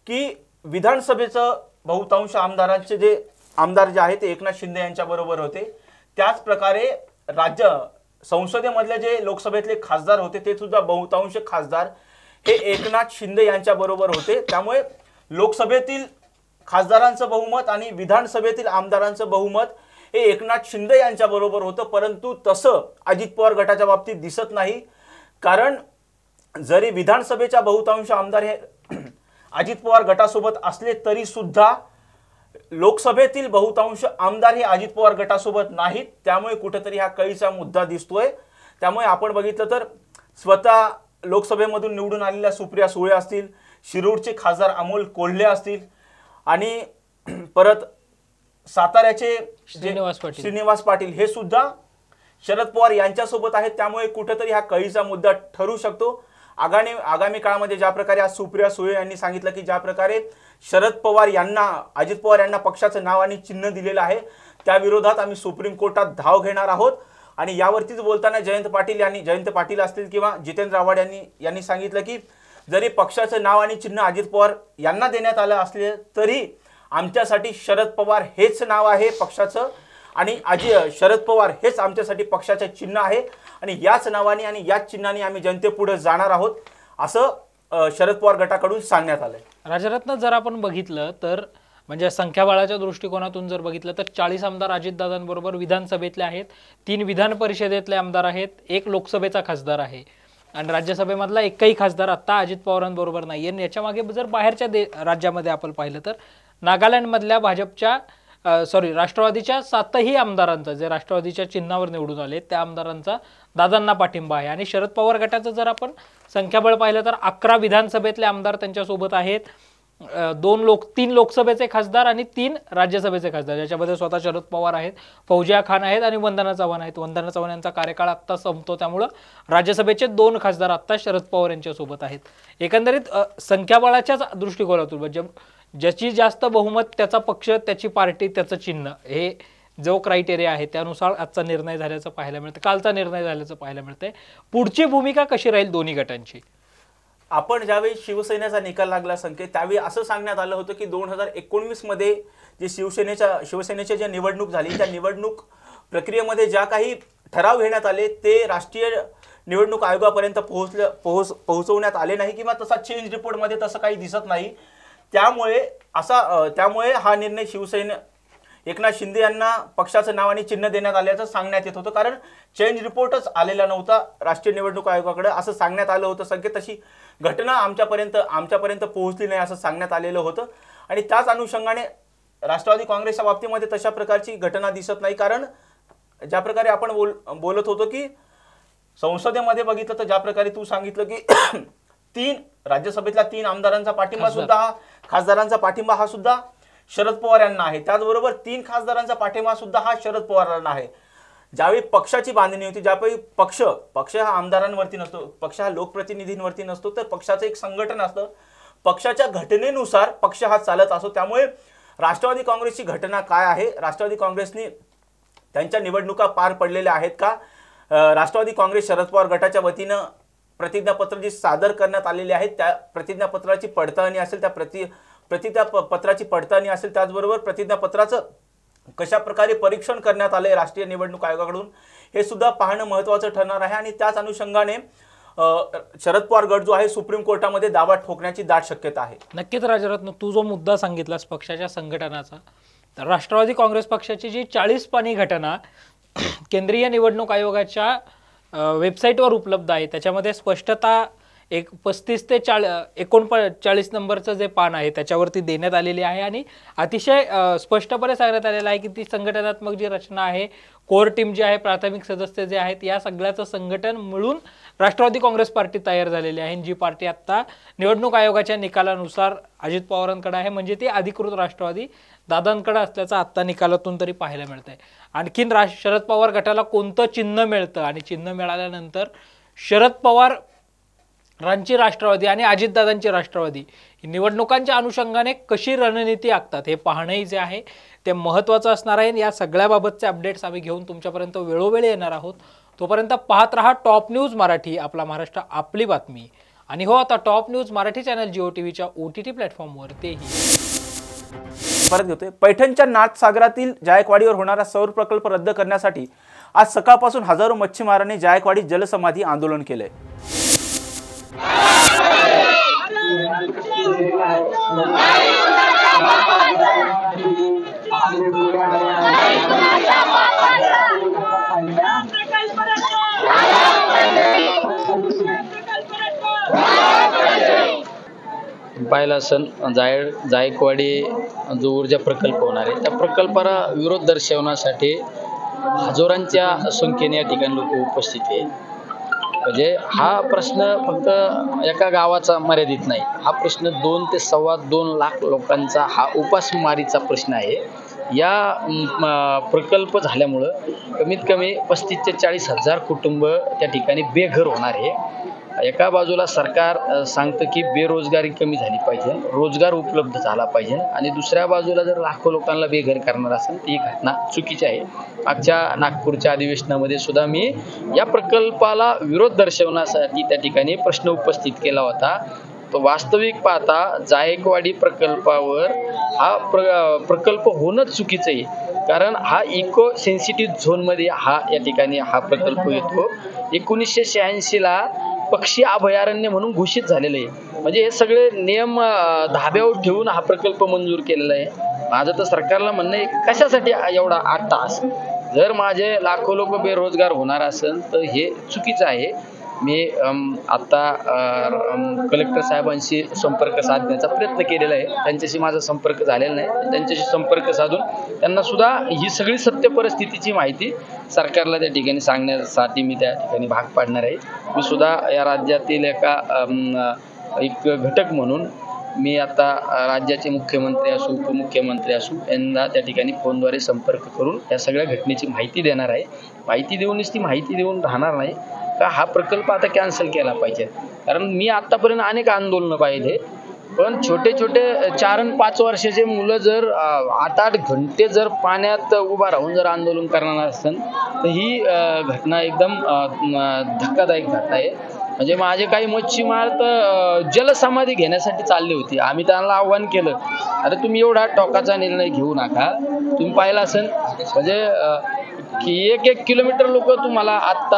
की विधानसभेचं बहुतांश आमदारांचे जे आमदार जे आहेत ते एकनाथ शिंदे यांच्या बरोबर होते, त्याच प्रकारे संसदेमधले जे लोकसभेतले खासदार होते ते सुद्धा बहुतांश खासदार हे एकनाथ शिंदे यांच्या बरोबर होते. त्यामुळे लोकसभेतील खासदारांचं बहुमत आणि विधानसभेतील आमदारांचं बहुमत हे एकनाथ शिंदे यांच्या बरोबर होतं. परंतु तसं अजित पवार गटाच्या बाबतीत दिसत नाही, कारण जरी विधानसभेच्या बहुतांश आमदार हे अजित पवार गटासोबत असले तरी सुद्धा लोकसभेतील बहुतांश आमदार हे अजित पवार गटासोबत नाहीत. त्यामुळे कुठेतरी हा कळीचा मुद्दा दिसतोय. त्यामुळे आपण बघितलं तर स्वतः लोकसभेमधून निवडून आलेल्या सुप्रिया सुळे असतील, शिरूरचे खासदार अमोल कोल्हे असतील आणि परत साताऱ्याचे श्रीनिवास पाटील हे सुद्धा शरद पवार यांच्यासोबत आहेत. त्यामुळे कुठेतरी हा कळीचा मुद्दा ठरू शकतो. आगामी काळामध्ये ज्या प्रकारे आज सुप्रिया सुळे यांनी सांगितलं की ज्या प्रकारे शरद पवार यांना अजित पवार यांना पक्षाचं नाव आणि चिन्ह दिलेलं आहे त्या विरोधात आम्ही सुप्रीम कोर्टात धाव घेणार आहोत. आणि यावरतीच बोलताना जयंत पाटील असतील किंवा जितेंद्र आव्हाड यांनी सांगितलं की जरी पक्षाचं नाव आणि चिन्ह अजित पवार यांना देण्यात आलं असले तरी आमच्यासाठी शरद पवार हेच नाव आहे पक्षाचं आणि शरद पवार हेच आमच्यासाठी पक्षाचं चिन्ह आहे आणि याच नावाने आणि याच चिन्हाने आम्ही जनतेपुढे जाणार आहोत असं शरद पवार गटाकडून सांगण्यात आलंय. राजरत्न, जर आपण बघितलं तर म्हणजे संख्याबळाच्या दृष्टिकोनातून जर बघितलं तर 40 आमदार अजितदादांबरोबर विधानसभेतले आहेत, 3 विधान परिषदेतले आमदार आहेत, 1 लोकसभेचा खासदार आहे आणि राज्यसभेमधला एकही खासदार आता अजित पवारांबरोबर नाही आहे. याच्या मागे जर बाहेरच्या राज्यामध्ये आपण पाहिलं तर नागालँडमधल्या राष्ट्रवादीच्या 7ही आमदारांचा जे राष्ट्रवादीच्या चिन्हावर निवडून आले त्या आमदारांचा दादांना पाठिंबा आहे. आणि शरद पवार गटाचं जर आपण संख्याबळ पाहिलं तर 11 विधानसभेतले आमदार त्यांच्यासोबत आहेत, 3 लोकसभेचे खासदार आणि 3 राज्यसभेचे खासदार, ज्याच्यामध्ये स्वतः शरद पवार आहेत, फौजिया खान आहेत आणि वंदना चव्हाण आहेत. वंदना चव्हाण यांचा कार्यकाळ आत्ता संपतो, त्यामुळं राज्यसभेचे 2 खासदार आत्ता शरद पवार यांच्यासोबत आहेत. एकंदरीत संख्याबळाच्याच दृष्टिकोनातून म्हणजे ज्याची जास्त बहुमत त्याचा पक्ष, त्याची पार्टी, त्याचं चिन्ह हे जो क्रायटेरिया आहे त्यानुसार आजचा निर्णय झाल्याचं पाहायला मिळतं, कालचा निर्णय झाल्याचं पाहायला मिळतंय. पुढची भूमिका कशी राहील दोन्ही गटांची? आपण ज्यावेळी शिवसेनेचा निकाल लागला संकेत, त्यावेळी असं सांगण्यात आलं होतं की 2019 मध्ये जे शिवसेनेची जी निवडणूक झाली त्या निवडणूक प्रक्रियेमध्ये ज्या काही ठराव घेण्यात आले ते राष्ट्रीय निवडणूक आयोगापर्यंत पोहोचवण्यात आले नाही किंवा तसा चेंज रिपोर्टमध्ये तसं काही दिसत नाही. त्यामुळे हा निर्णय शिवसेना एकनाथ शिंदे यांना पक्षाचं नाव आणि चिन्ह देण्यात आल्याचं सांगण्यात येत होतं, कारण चेंज रिपोर्टच आलेला नव्हता राष्ट्रीय निवडणूक आयोगाकडे असं सांगण्यात आलं होतं. संकेत तशी घटना आमच्यापर्यंत पोहोचली नाही असं सांगण्यात आलेलं होतं आणि त्याच अनुषंगाने राष्ट्रवादी काँग्रेसच्या बाबतीमध्ये तशा प्रकारची घटना दिसत नाही. कारण ज्या प्रकारे आपण बोलत होतो की संसदेमध्ये बघितलं तर ज्या प्रकारे तू सांगितलं की राज्यसभेतल्या 3 आमदारांचा पाठिंबा सुद्धा, खासदारांचा पाठिंबा हा सुद्धा शरद पवार यांना आहे. त्याचबरोबर 3 खासदारांचा पाठिंबा सुद्धा हा शरद पवारांना आहे. ज्यावेळी पक्षाची बांधणी होती, ज्यावेळी पक्ष हा आमदारांवरती नसतो, पक्ष हा लोकप्रतिनिधींवरती नसतो, तर पक्षाचं एक संघटन असतं, पक्षाच्या घटनेनुसार पक्ष हा चालत असतो. त्यामुळे राष्ट्रवादी काँग्रेसची घटना काय आहे, राष्ट्रवादी काँग्रेसने त्यांच्या निवडणुका पार पडलेल्या आहेत का, राष्ट्रवादी काँग्रेस शरद पवार गटाच्या वतीनं प्रतिज्ञापत्र जी सादर करण्यात आलेली आहेत त्या प्रतिज्ञापत्राची पडताळणी असेल, त्या प्रतिज्ञापत्राची पडताळणी असेल, त्याचबरोबर प्रतिज्ञापत्राचं कशा प्रकारे परीक्षण करण्यात आले राष्ट्रीय निवडणूक आयोगाकडून हे सुद्धा पाहणं महत्त्वाचं ठरणार आहे. आणि त्याच अनुषंगाने शरद पवार गट जो आहे सुप्रीम कोर्टामध्ये दावा ठोकण्याची दाट शक्यता आहे. नक्कीच राजरत्न, तू जो मुद्दा सांगितलास पक्षाच्या संघटनाचा, तर राष्ट्रवादी काँग्रेस पक्षाची जी 40 पानी घटना केंद्रीय निवडणूक आयोगाच्या वेबसाईटवर उपलब्ध आहे त्याच्यामध्ये स्पष्टता 35 ते 39 नंबरचं जे पान आहे त्याच्यावरती देण्यात आलेली आहे आणि अतिशय स्पष्टपणे सांगण्यात आलेलं आहे की ती संघटनात्मक जी रचना आहे, कोर टीम जी आहे, प्राथमिक सदस्य जे आहेत, या सगळ्याचं संघटन मिळून राष्ट्रवादी काँग्रेस पार्टी तयार झालेली आहे. जी पार्टी आता निवडणूक आयोगाच्या निकालानुसार अजित पवारांकडे आहे, म्हणजे ती अधिकृत राष्ट्रवादी दादांकडे असल्याचं आत्ता निकालातून तरी पाहायला मिळतंय. आणखीन शरद पवार गटाला कोणतं चिन्ह मिळतं आणि चिन्ह मिळाल्यानंतर शरद पवार रांची राष्ट्रवादी आणि अजितदादांची राष्ट्रवादी निवडणुकांच्या अनुषंगाने कशी रणनीती आखतात हे पाहणंही जे आहे ते महत्त्वाचं असणार आहे. या सगळ्याबाबतचे अपडेट्स आम्ही घेऊन तुमच्यापर्यंत वेळोवेळी येणार आहोत. तोपर्यंत पाहत रहा टॉप न्यूज मराठी, आपला महाराष्ट्र आपली बातमी. आणि हो, आता top news Marathi channel Jio टीव्हीच्या OTT प्लॅटफॉर्मवर तेही परत घेतोय. पैठणच्या नाथसागरातील जायकवाडीवर होणारा सौर प्रकल्प रद्द करण्यासाठी आज सकाळपासून हजारो मच्छीमारांनी जायकवाडी जलसमाधी आंदोलन केलंय. पाहिला असन जायकवाडी जो ऊर्जा प्रकल्प होणार आहे त्या प्रकल्पाला विरोध दर्शवण्यासाठी हजारांच्या संख्येने या ठिकाणी लोक उपस्थित आहे. म्हणजे हा प्रश्न फक्त एका गावाचा मर्यादित नाही, हा प्रश्न 2 ते 2.25 लाख लोकांचा हा उपासमारीचा प्रश्न आहे. या प्रकल्प झाल्यामुळं कमीत कमी 35 ते 40 हजार कुटुंब त्या ठिकाणी बेघर होणार आहे. एका बाजूला सरकार सांगतं की बेरोजगारी कमी झाली पाहिजे, रोजगार उपलब्ध झाला पाहिजे, आणि दुसऱ्या बाजूला जर लाखो लोकांना बेघर करणार असेल ती घटना चुकीची आहे. मागच्या नागपूरच्या अधिवेशनामध्ये सुद्धा मी या प्रकल्पाला विरोध दर्शवण्यासाठी त्या ठिकाणी प्रश्न उपस्थित केला होता. तो वास्तविक पाहता जायकवाडी प्रकल्पावर हा प्रकल्प होणंच चुकीचं आहे, कारण हा इको सेन्सिटिव्ह झोनमध्ये या ठिकाणी हा प्रकल्प येतो. 1986ला पक्षी अभयारण्य म्हणून घोषित झालेलं आहे. म्हणजे हे सगळे नियम धाब्यावर ठेवून हा प्रकल्प मंजूर केलेला आहे. माझं तर सरकारला म्हणणं आहे, कशासाठी एवढा 8 तास? जर माझे लाखो लोक बेरोजगार होणार असेल तर हे चुकीचं आहे. मी आता कलेक्टर साहेबांशी संपर्क साधण्याचा प्रयत्न केलेला आहे, त्यांच्याशी माझा संपर्क झालेला नाही. त्यांच्याशी संपर्क साधून त्यांना सुद्धा ही सगळी सत्य परिस्थितीची माहिती सरकारला त्या ठिकाणी सांगण्यासाठी मी त्या ठिकाणी भाग पाडणार आहे. मी सुद्धा या राज्यातील एक घटक म्हणून मी आता राज्याचे मुख्यमंत्री असो, उपमुख्यमंत्री असो यांना त्या ठिकाणी फोनद्वारे संपर्क करून या सगळ्या घटनेची माहिती देणार आहे. माहिती देऊनच ती माहिती देऊन राहणार नाही का हा प्रकल्प आता कॅन्सल केला पाहिजे. कारण मी आतापर्यंत अनेक आंदोलनं पाहिले, पण छोटे छोटे 4 आणि 5 वर्षाचे मुलं जर 8-8 घंटे जर पाण्यात उभा राहून जर आंदोलन करणार असेल तर ही घटना एकदम धक्कादायक घटना आहे. म्हणजे माझे काही मच्छीमार तर जलसमाधी घेण्यासाठी चालले होते. आम्ही त्यांना आव्हान केलं, अरे तुम्ही एवढा टोकाचा निर्णय घेऊ नका. तुम्ही पाहिलं असेल म्हणजे की 1-1 किलोमीटर लोक तुम्हाला आत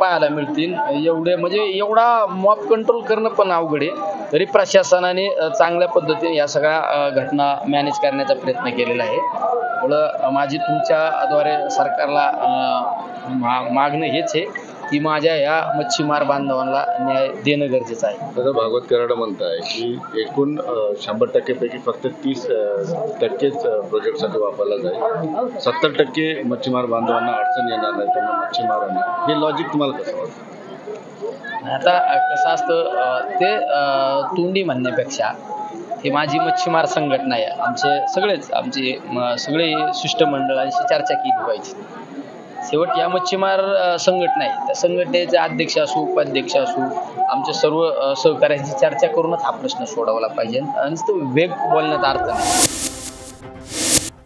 पाहायला मिळतील. एवढे म्हणजे एवढा मॉब कंट्रोल करणं पण अवघड आहे. तरी प्रशासनाने चांगल्या पद्धतीने या सगळ्या घटना मॅनेज करण्याचा प्रयत्न केलेला आहे. त्यामुळं माझी तुमच्याद्वारे सरकारला मागणं हेच आहे की माझ्या या मच्छीमार बांधवांना न्याय देणं गरजेचं आहे. तसं भागवत कराड म्हणताय की एकूण 100% पैकी फक्त 30% प्रोजेक्टसाठी वापरला जाईल. 70% मच्छीमार बांधवांना अडचण येणार नाही त्यांना मच्छीमारांना. हे लॉजिक तुम्हाला कसं वाटतं? आता कसं असतं ते तोंडी म्हणण्यापेक्षा हे माझी मच्छीमार संघटना आहे. आमचे सगळे शिष्टमंडळांशी चर्चा केली पाहिजे. शेवट या मच्छीमार संघटना आहे, त्या संघटनेचे अध्यक्ष असू उपाध्यक्ष असू आमच्या सर्व सहकार्यांची चर्चा करूनच हा प्रश्न सोडवला पाहिजे आणि तो वेग बोलण्यात अर्थ नाही.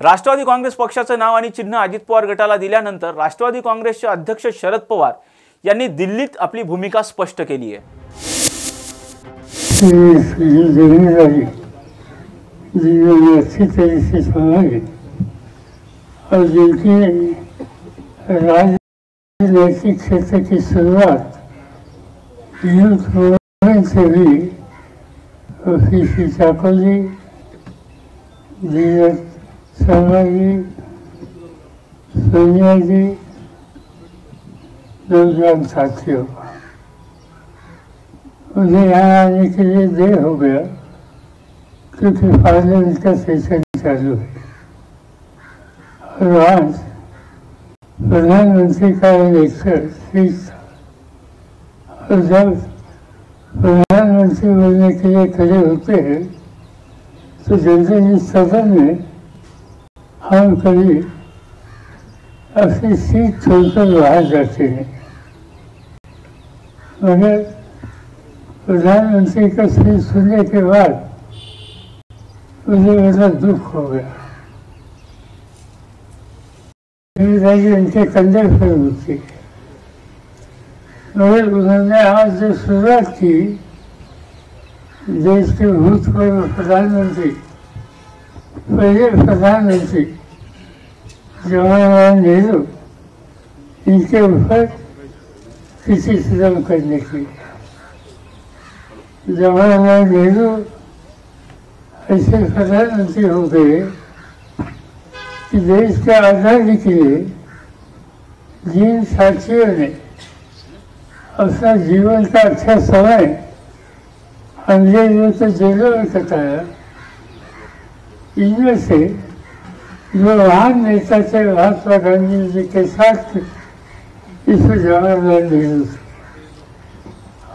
राष्ट्रवादी काँग्रेस पक्षाचं नाव आणि चिन्ह अजित पवार गटाला दिल्यानंतर राष्ट्रवादी काँग्रेसचे अध्यक्ष शरद पवार यांनी दिल्लीत आपली भूमिका स्पष्ट केली आहे. राजनीतिक क्षेत्र की शुरुआत यूथ मूवमेंट से हुई. श्री ठाकुर जी, धीरज शर्मा जी, सोनिया जी, नौजवान साथियों, उन्हें यहाँ आने के लिए देर हो गया क्योंकि पार्लियामेंट का सेशन चालू है और आज प्रधानमंत्री का इलेक्शन स्पीच था. और जब प्रधानमंत्री बनने के लिए खड़े होते हैं तो जनरली सदन में हम कभी अपनी सीट छोड़कर बाहर जाते हैं. मगर प्रधानमंत्री का स्पीच सुनने के बाद मुझे बड़ा दुख हो गया. उनके कंधे पर होती, मगर उन्होंने आज जो शुरुआत की देश के भूतपूर्व प्रधानमंत्री, पहले प्रधानमंत्री जवाहरलाल नेहरू, इनके ऊपर किसी सितम करने की. जवाहरलाल नेहरू ऐसे प्रधानमंत्री हो गए कि देश के आज़ादी के लिए जिन साथियों ने अपना जीवन का अच्छा समय अंग्रेजों के जेलों में कटाया, इनमें से जो महान नेता थे महात्मा गांधी जी के साथ इसमें जवाहरलाल नेहरू थे.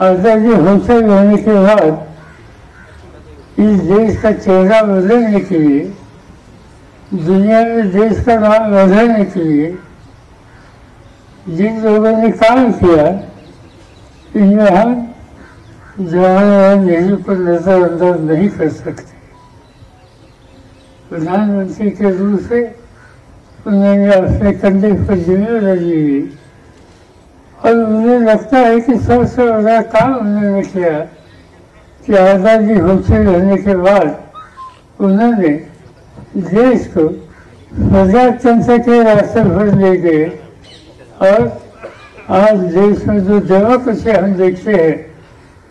आज़ादी होते रहने के बाद इस देश का चेहरा बदलने के लिए, दुनिया में देश का नाम बढ़ाने के लिए जिन लोगों ने काम किया, इनमें हम जवाहरलाल नेहरू को नजरअंदाज नहीं कर सकते. प्रधानमंत्री के रूप से उन्होंने अपने कंधे पर जिम्मेदारी ली और उन्हें लगता है कि सबसे बड़ा काम उन्होंने किया कि आज़ादी होते रहने के बाद उन्होंने देश को प्रजातंत्र के रास्ते पर ले गए और आज देश में जो डेमोक्रेसी हम देखते हैं,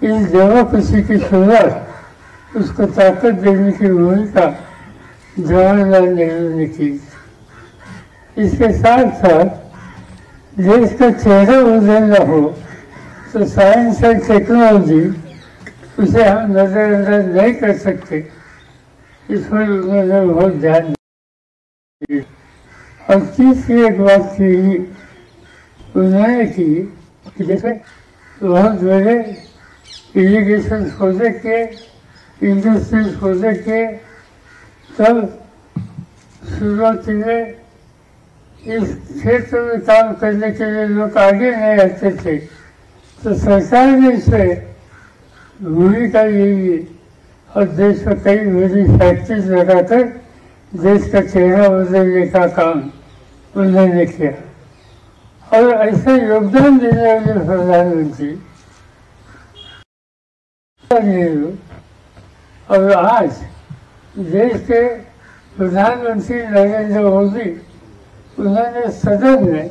इस डेमोक्रेसी की शुरुआत उसको ताकत देने की भूमिका जवाहरलाल नेहरू ने की. इसके साथ साथ देश का चेहरा बदलना हो तो साइंस एंड टेक्नोलॉजी उसे हम नजरअंदाज नहीं कर सकते. इस पर उन्होंने बहुत ध्यान दिया. और तीसरी एक बात की उन्होंने की कि जैसे बहुत बड़े इरिगेशन प्रोजेक्ट किए, इंडस्ट्रियल प्रोजेक्ट किए, तब शुरुआती में इस क्षेत्र में काम करने के लिए लोग आगे नहीं आते थे, तो सरकार ने इसे भूमिका ली और देश में कई बड़ी फैक्ट्रीज लगाकर देश का चेहरा बदलने का काम उन्होंने किया। और ऐसा योगदान देने वाले प्रधानमंत्री नेहरू और आज देश के प्रधानमंत्री नरेंद्र मोदी, उन्होंने सदन में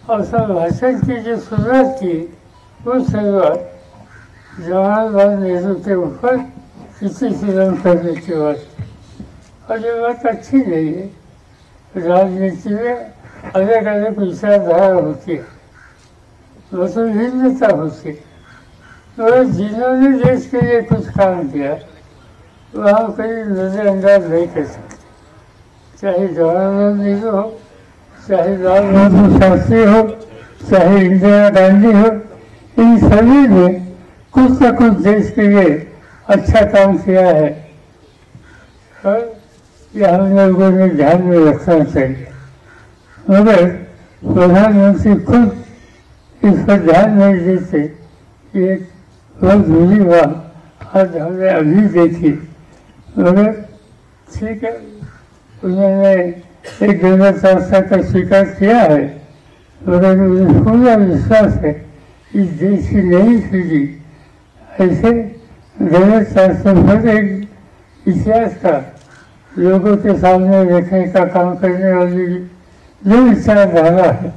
अपना भाषण की जो शुरुआत की वो शुरुआत जवाहरलाल नेहरू के ऊपर किसी फिल्म करने की बात, और ये बात अच्छी नहीं है। राजनीति में अलग अलग विचारधारा होती है, मतलब भिन्नता होती है। तो जिन्होंने देश के लिए कुछ काम किया वहाँ कहीं नजरअंदाज नहीं कर सकते, चाहे जवाहरलाल नेहरू हो, चाहे लाल बहादुर शास्त्री हो, चाहे इंदिरा गांधी हो, इन सभी ने कुछ न कुछ देश के लिए अच्छा काम किया है और यह हम लोगों ने ध्यान में रखना चाहिए। मगर प्रधानमंत्री खुद इस पर ध्यान नहीं देते। ये बहुत बुरी बात आज हमने अभी देखी, मगर ठीक है, उन्होंने एक गलत संस्था का स्वीकार किया है, मगर मुझे पूरा विश्वास है कि देश की नई पीढ़ी ऐसे गलत संस्था पर एक इतिहास का लोगों के सामने रखने का काम करने वाली जो विचारधारा है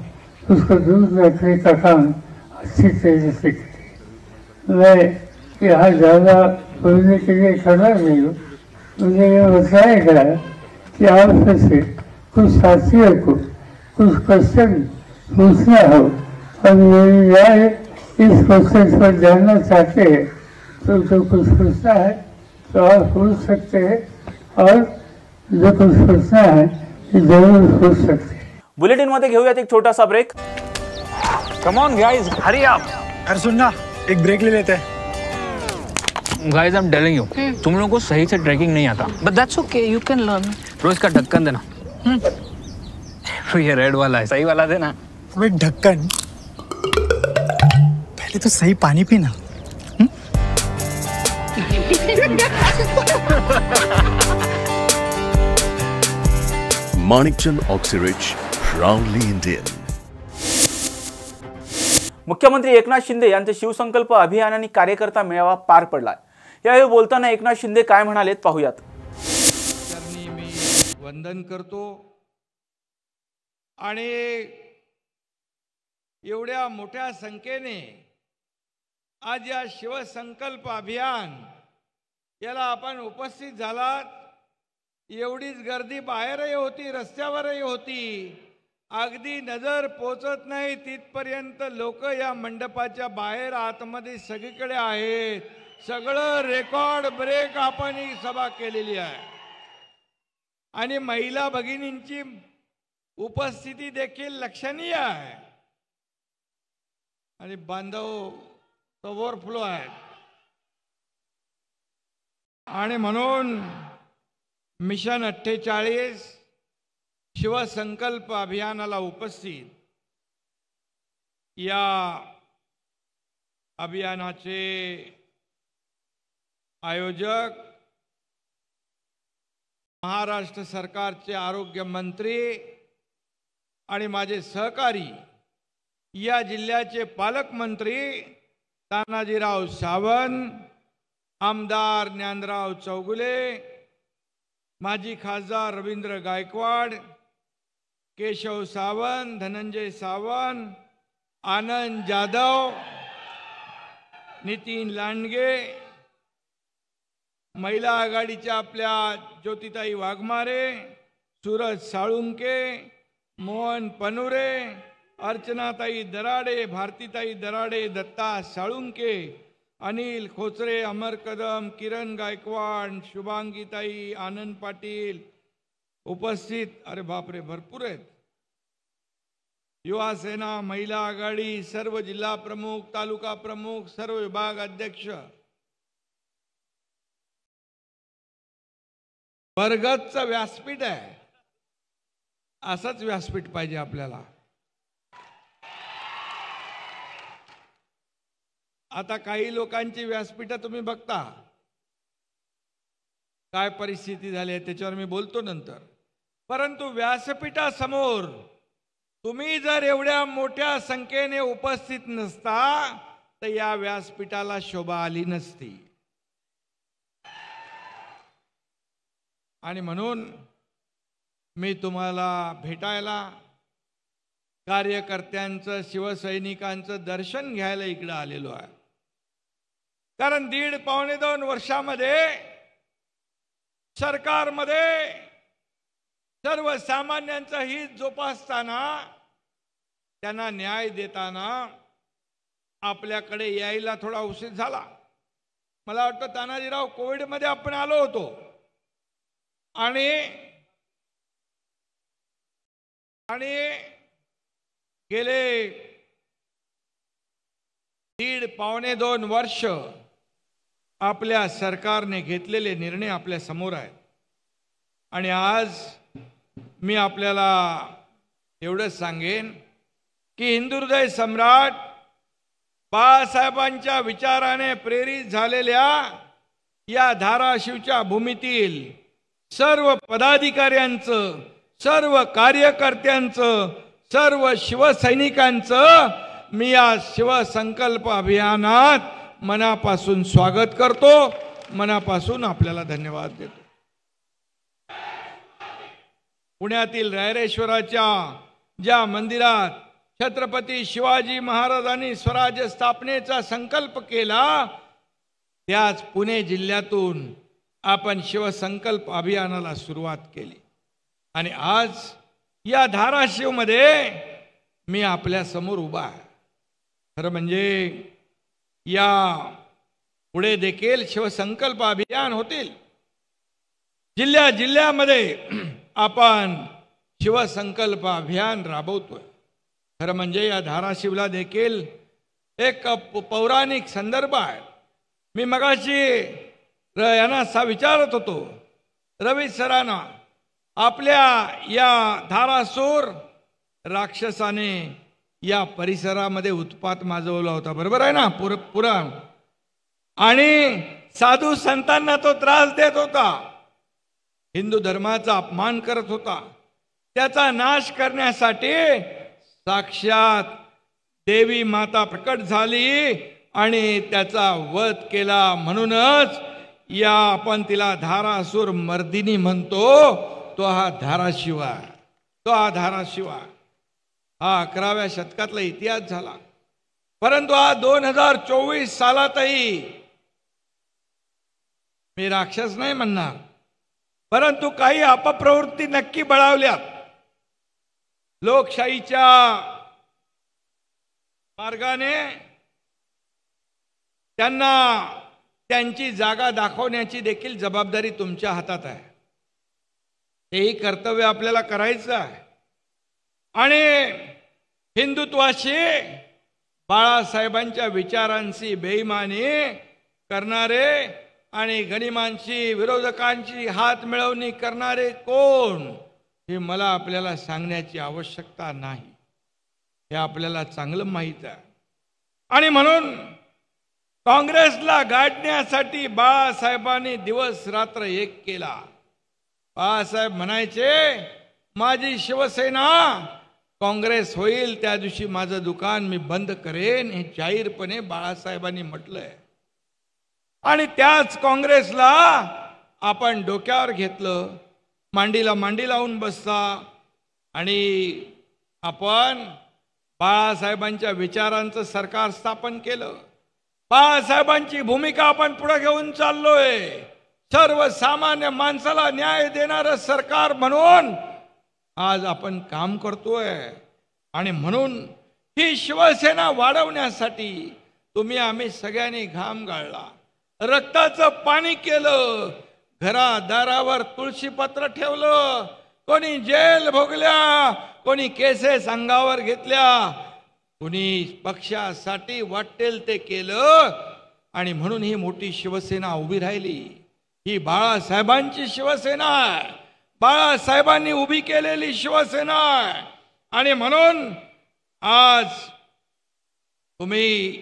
उसको दूर रखने का काम अच्छी तरह से करें। मैं यहाँ ज़्यादा बोलने के लिए खड़ा नहीं हूँ। मुझे यह बताया गया कि आप से कुछ साथियों को कुछ क्वेश्चन पूछना हो और मेरी राय इस क्वेश्चन पर जानना चाहते हैं तो जो कुछ पूछना है तो आप पूछ सकते हैं, और जो कुछ पूछना है जरूर पूछ सकते हैं। बुलेटिन मध्ये घेऊयात एक छोटासा break. Come on guys, hurry up. अरे सुनना, एक ब्रेक ले लेते हैं। Guys, I am telling you, तुम लोगों को सही से ट्रैकिंग नहीं आता, but that's okay, you can learn. रोज का ढक्कन देना। ये रेड वाला है, सही वाला देना। अबे ढक्कन, पहले तो सही पानी पीना। Manikchand Oxyrich, proudly Indian. मुख्यमंत्री एकनाथ शिंदे यांचे शिवसंकल्प अभियान आणि कार्यकर्ता मेळावा पार पडलाय। यावेळी बोलताना एकनाथ शिंदे काय म्हणालेत पाहूयात। चरणी मी वंदन करतो आणि एवढ्या मोठ्या संख्येने आज या शिवसंकल्प अभियान याला आपण उपस्थित झालात। एवढीच गर्दी बाहेरही होती, रस्त्यावरही होती, अगदी नजर पोचत नाही तिथपर्यंत लोक या मंडपाच्या बाहेर आतमध्ये सगळीकडे आहेत। सगळं रेकॉर्ड ब्रेक आपण ही सभा केलेली आहे आणि महिला भगिनींची उपस्थिती देखील लक्षणीय आहे आणि बांधव ओव्हरफ्लो आहे आणि म्हणून मिशन 48 शिवसंकल्प अभियानाला उपस्थित या अभियानाचे आयोजक महाराष्ट्र सरकारचे आरोग्य मंत्री आणि माझे सहकारी या जिल्ह्याचे पालकमंत्री तानाजीराव सावंत, आमदार ज्ञानराव चौगुले, माजी खासदार रवींद्र गायकवाड, केशव सावंत, धनंजय सावंत, आनंद जाधव, नितीन लांडगे, महिला आघाडीच्या आपल्या ज्योतिताई वाघमारे, सूरज साळुंके, मोहन पनुरे, अर्चनाताई दराडे, भारतीताई दराडे, दत्ता साळुंके, अनिल खोचरे, अमर कदम, किरण गायकवाड, शुभांगीताई, आनंद पाटील उपस्थित। अरे बापरे, भरपूर आहेत। युवा सेना, महिला आघाडी, सर्व जिल्हा प्रमुख, तालुका प्रमुख, सर्व विभाग अध्यक्ष, वर्गचं व्यासपीठ आहे। असंच व्यासपीठ पाहिजे आपल्याला। आता काही लोकांची व्यासपीठ तुम्ही बघता, काय परिस्थिती झाली आहे त्याच्यावर मी बोलतो नंतर. परंतु व्यासपीठासमोर तुम्ही जर एवढ्या मोठ्या संख्येने उपस्थित नसता तर या व्यासपीठाला शोभा आली नसती. आणि म्हणून मी तुम्हाला भेटायला, कार्यकर्त्यांचं, शिवसैनिकांचं दर्शन घ्यायला इकडे आलेलो आहे. कारण 1.5-2 वर्षामध्ये सरकारमध्ये सर्वसामान्यांचं हित जोपासताना, त्यांना न्याय देताना आपल्याकडे यायला थोडा उशीर झाला. मला वाटतं तानाजीराव कोविडमध्ये आपण आलो होतो आणि गेले 1.5-2 वर्ष आपल्या सरकारने घेतलेले निर्णय आपल्या समोर आहेत. आणि आज मी आपल्याला एवढंच सांगेन की हिंदुहृदय सम्राट बाळासाहेबांच्या विचाराने प्रेरित झालेल्या या धाराशिवच्या भूमीतील सर्व पदाधिकाऱ्यांचं, सर्व कार्यकर्त्यांचं, सर्व शिवसैनिकांचं मी या शिवसंकल्प अभियानात मनापासून स्वागत करतो, मनापासून आपल्याला धन्यवाद देतो. पुण्यातील रायरेश्वराच्या ज्या मंदिरात छत्रपती शिवाजी महाराजांनी स्वराज्य स्थापनेचा संकल्प केला, त्याच पुणे जिल्ह्यातून आपण शिवसंकल्प अभियानाला सुरुवात केली. आणि आज या धाराशिवमध्ये मी आपल्या समोर उभा आहे. खरं म्हणजे या पुढे देखील शिवसंकल्प अभियान होतील. जिल्ह्यामध्ये आपण शिवसंकल्प अभियान राबवतोय. खरं म्हणजे या धाराशिवला देखील एक पौराणिक संदर्भ आहे. मी मगाशी यांना विचारत होतो, रवी सरांना, आपल्या या धारासूर राक्षसाने या परिसरामध्ये उत्पात माजवला होता, बरोबर आहे ना, पुराण, आणि साधू संतांना तो त्रास देत होता, हिंदू धर्माचा अपमान करत होता. त्याचा नाश करण्यासाठी साक्षात देवी माता प्रकट झाली आणि त्याचा वध केला. म्हणूनच या आपण तिला धारासूर मर्दिनी म्हणतो. तो हा धाराशिव आहे, तो हा धाराशिव आहे. हा 11व्या शतकातला इतिहास झाला. परंतु हा 2024 सालातही मी राक्षस नाही म्हणणार, परंतु काही अपप्रवृत्ती नक्की बळावल्यात. लोकशाहीच्या मार्गाने त्यांना त्यांची जागा दाखवण्याची देखील जबाबदारी तुमच्या हातात आहे. तेही कर्तव्य आपल्याला करायचं आहे. आणि हिंदुत्वाशी, बाळासाहेबांच्या विचारांशी बेईमानी करणारे आणि गनिमांशी, विरोधकांची हात मिळवणी करणारे कोण, हे मला आपल्याला सांगण्याची आवश्यकता नाही, हे आपल्याला चांगलं माहीत आहे. आणि म्हणून काँग्रेसला गाडण्यासाठी बाळासाहेबांनी दिवस रात्र एक केला. बाळासाहेब म्हणायचे, माझी शिवसेना काँग्रेस होईल त्या दिवशी माझं दुकान मी बंद करेन, हे जाहीरपणे बाळासाहेबांनी म्हटलंय. आणि त्याच काँग्रेसला आपण डोक्यावर घेतलं, मांडीला मांडी लावून बसता, आणि आपण बाळासाहेबांच्या विचारांचं सरकार स्थापन केलं. बाळासाहेबांची भूमिका आपण पुढे घेऊन चाललोय. सर्वसामान्य माणसाला न्याय देणारं सरकार म्हणून आज आपण काम करतोय. आणि म्हणून ही शिवसेना वाढवण्यासाठी आम्ही सगळ्यांनी घाम गाळला, रक्ताचं पाणी केलं, घरादारावर तुळशीपत्र ठेवलं, कोणी जेल भोगल्या, कोणी केसेस अंगावर घेतल्या, कोणी पक्षासाठी वाटेल ते केलं. आणि म्हणून ही मोठी शिवसेना उभी राहिली. ही बाळासाहेबांची शिवसेना आहे, बाळासाहेबांनी उभी केलेली शिवसेना आहे. आणि म्हणून आज तुम्ही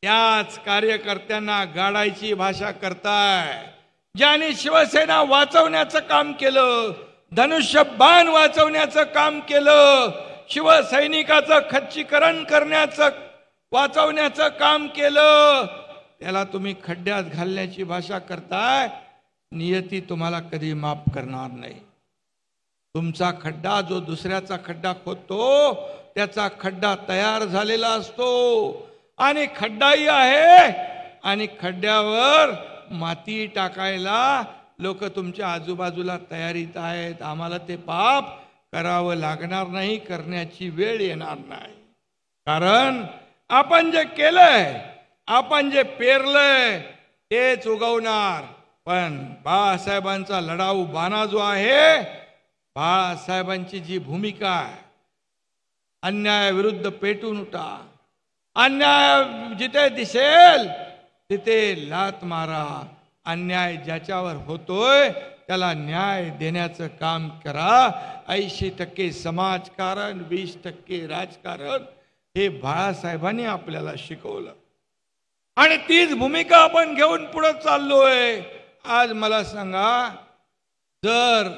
त्याच कार्यकर्त्यांना गाडायची भाषा करताय. ज्यांनी शिवसेना वाचवण्याचं काम केलं, धनुष्यबाण वाचवण्याचं काम केलं, शिवसैनिकाचं खच्चीकरण करण्याचं वाचवण्याचं काम केलं, त्याला तुम्ही खड्ड्यात घालण्याची भाषा करताय. नियती तुम्हाला कधी माफ करणार नाही. तुमचा खड्डा जो दुसऱ्याचा खड्डा खोदतो त्याचा खड्डा तयार झालेला असतो आणि खड्डाही आहे आणि खड्ड्यावर माती टाकायला लोक तुमच्या आजूबाजूला तयारीत आहेत. आम्हाला ते पाप करावं लागणार नाही, करण्याची वेळ येणार नाही. कारण आपण जे केलंय, आपण जे पेरलंय तेच उगवणार. पण बाळासाहेबांचा लढाऊ बाणा जो आहे, बाळासाहेबांची जी भूमिका आहे, अन्यायाविरुद्ध पेटून उठा, अन्याय जिथे दिसेल तिथे लात मारा, अन्याय ज्याच्यावर होतोय त्याला न्याय देण्याचं काम करा. 80% समाजकारण, 20% राजकारण, हे बाळासाहेबांनी आपल्याला शिकवलं आणि तीच भूमिका आपण घेऊन पुढे चाललोय. आज मला सांगा, जर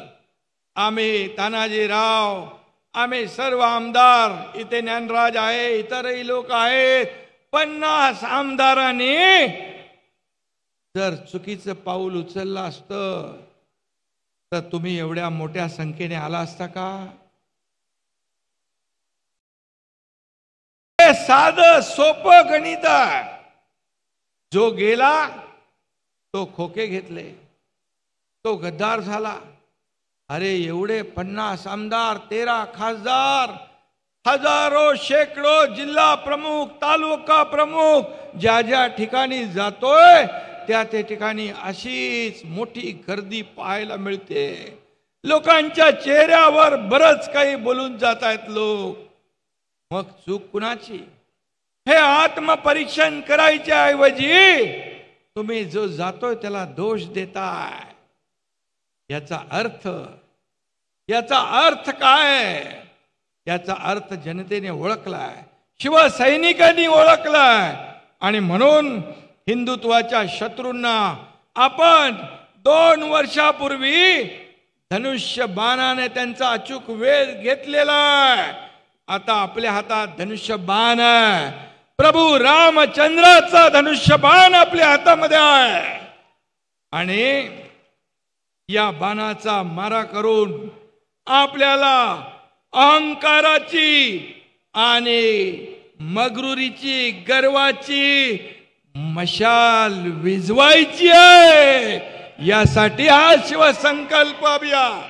आम्ही तानाजीराव, आम्ही सर्व आमदार, इथे ज्ञानराज आहे, इतरही लोक आहेत, 50 आमदारांनी जर चुकीचं पाऊल उचललं असतं तर तुम्ही एवढ्या मोठ्या संख्येने आला असता का? हे साधं सोपं गणित आहे. जो गेला तो खोके घेतले, तो गद्दार झाला. अरे एवढे 50 आमदार, 13 खासदार, हजारो शेकडो जिल्हा प्रमुख, तालुका प्रमुख, ज्या ज्या ठिकाणी जातोय त्या त्या ठिकाणी अशीच मोठी गर्दी पाहायला मिळते. लोकांच्या चेहऱ्यावर बरंच काही बोलून जात आहेत लोक. मग चूक कुणाची? हे आत्मपरीक्षण करायच्या ऐवजी तुम्ही जो जातोय त्याला दोष देताय. याचा अर्थ काय? याचा अर्थ जनतेने ओळखलाय, शिवसैनिकांनी ओळखलाय. आणि म्हणून हिंदुत्वाच्या शत्रूंना आपण 2 वर्षापूर्वी धनुष्य बाणाने त्यांचा अचूक वेध घेतलेला आहे. आता आपल्या हातात धनुष्य बाण आहे. प्रभू रामचंद्राचा धनुष्य बाण आपल्या हातामध्ये आहे आणि या बाणाचा मारा करून आपल्याला अहंकाराची आणि मगरुरीची, गर्वाची मशाल विझवायची आहे. यासाठी हा शिवसंकल्प अभियान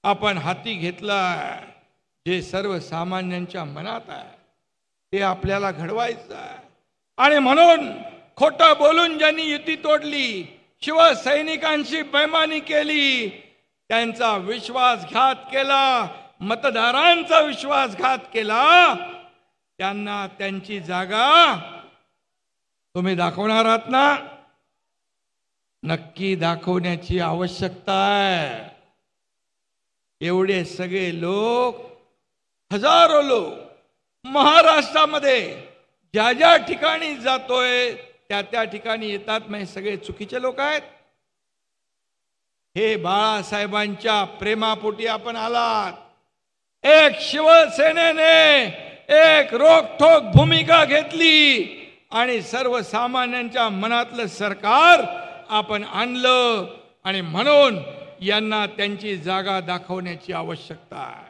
आपण हाती घेतलाय. जे सर्वसामान्यांच्या मनात आहे ते आपल्याला घडवायचं आहे. आणि म्हणून खोटं बोलून ज्यांनी युती तोडली, शिवसैनिकांशी बेईमानी केली, त्यांचा विश्वासघात केला, मतदारांचा विश्वासघात केला, त्यांना त्यांची जागा तुम्ही दाखवणार आहात ना? नक्की दाखवण्याची आवश्यकता आहे. एवढे सगळे लोक, हजारो लोक महाराष्ट्रामध्ये ज्या ज्या ठिकाणी जातोय त्या त्या ठिकाणी येतात. मग सगळे चुकीचे लोक आहेत? हे बाळासाहेबांच्या प्रेमापोटी आपण आलात. एक शिवसेनेने एक रोखठोक भूमिका घेतली आणि सर्वसामान्यांच्या मनातलं सरकार आपण आणलं. आणि म्हणून यांना त्यांची जागा दाखवण्याची आवश्यकता आहे.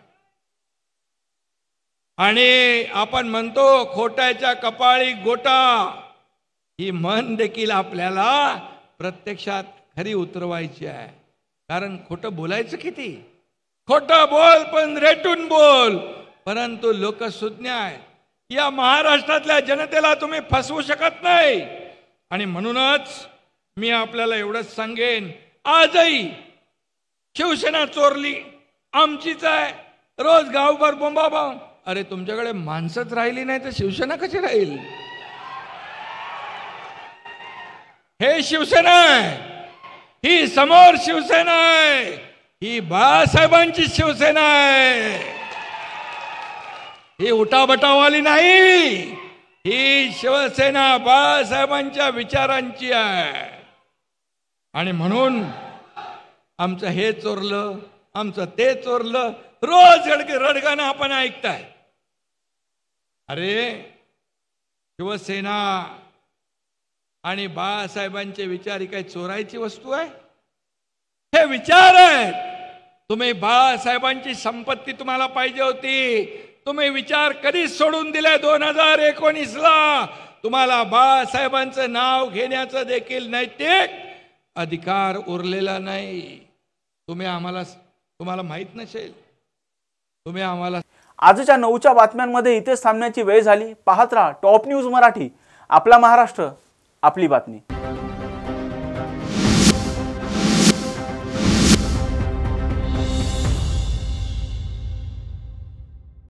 आणि आपण म्हणतो खोट्याच्या कपाळी गोटा, ही म्हण देखील आपल्याला प्रत्यक्षात खरी उतरवायची आहे. कारण खोटं बोलायचं किती? खोटं बोल पण रेटून बोल. परंतु लोक सुज्ञ आहेत. या महाराष्ट्रातल्या जनतेला तुम्ही फसवू शकत नाही. आणि म्हणूनच मी आपल्याला एवढंच सांगेन, आजही शिवसेना चोरली, आमचीच आहे, रोज गावभर बोंबाबोंब. अरे तुमच्याकडे माणसंच राहिली नाही तर शिवसेना कशी राहील? हे शिवसेना आहे, ही समोर शिवसेना आहे, ही बाळासाहेबांची शिवसेना आहे. ही उठाबटावाली नाही, ही शिवसेना बाळासाहेबांच्या विचारांची आहे. आणि म्हणून आमचं हे चोरलं, आमचं ते चोरलं, रोज रडगाणं आपण ऐकताय. अरे शिवसेना आणि बाळासाहेबांचे विचार ही काही चोरायची वस्तू आहे? हे विचार आहेत. तुम्ही बाळासाहेबांची संपत्ती तुम्हाला पाहिजे होती, तुम्ही विचार कधीच सोडून दिले. 2019ला तुम्हाला बाळासाहेबांचं नाव घेण्याचं देखील नैतिक अधिकार उरलेला नाही. तुम्हाला माहित नसेल, तुम्ही आम्हाला. आजच्या 9च्या बातम्यांमध्ये इथेच थांबण्याची वेळ झाली. पाहत राहा टॉप न्यूज मराठी. आपला महाराष्ट्र, आपली बातमी.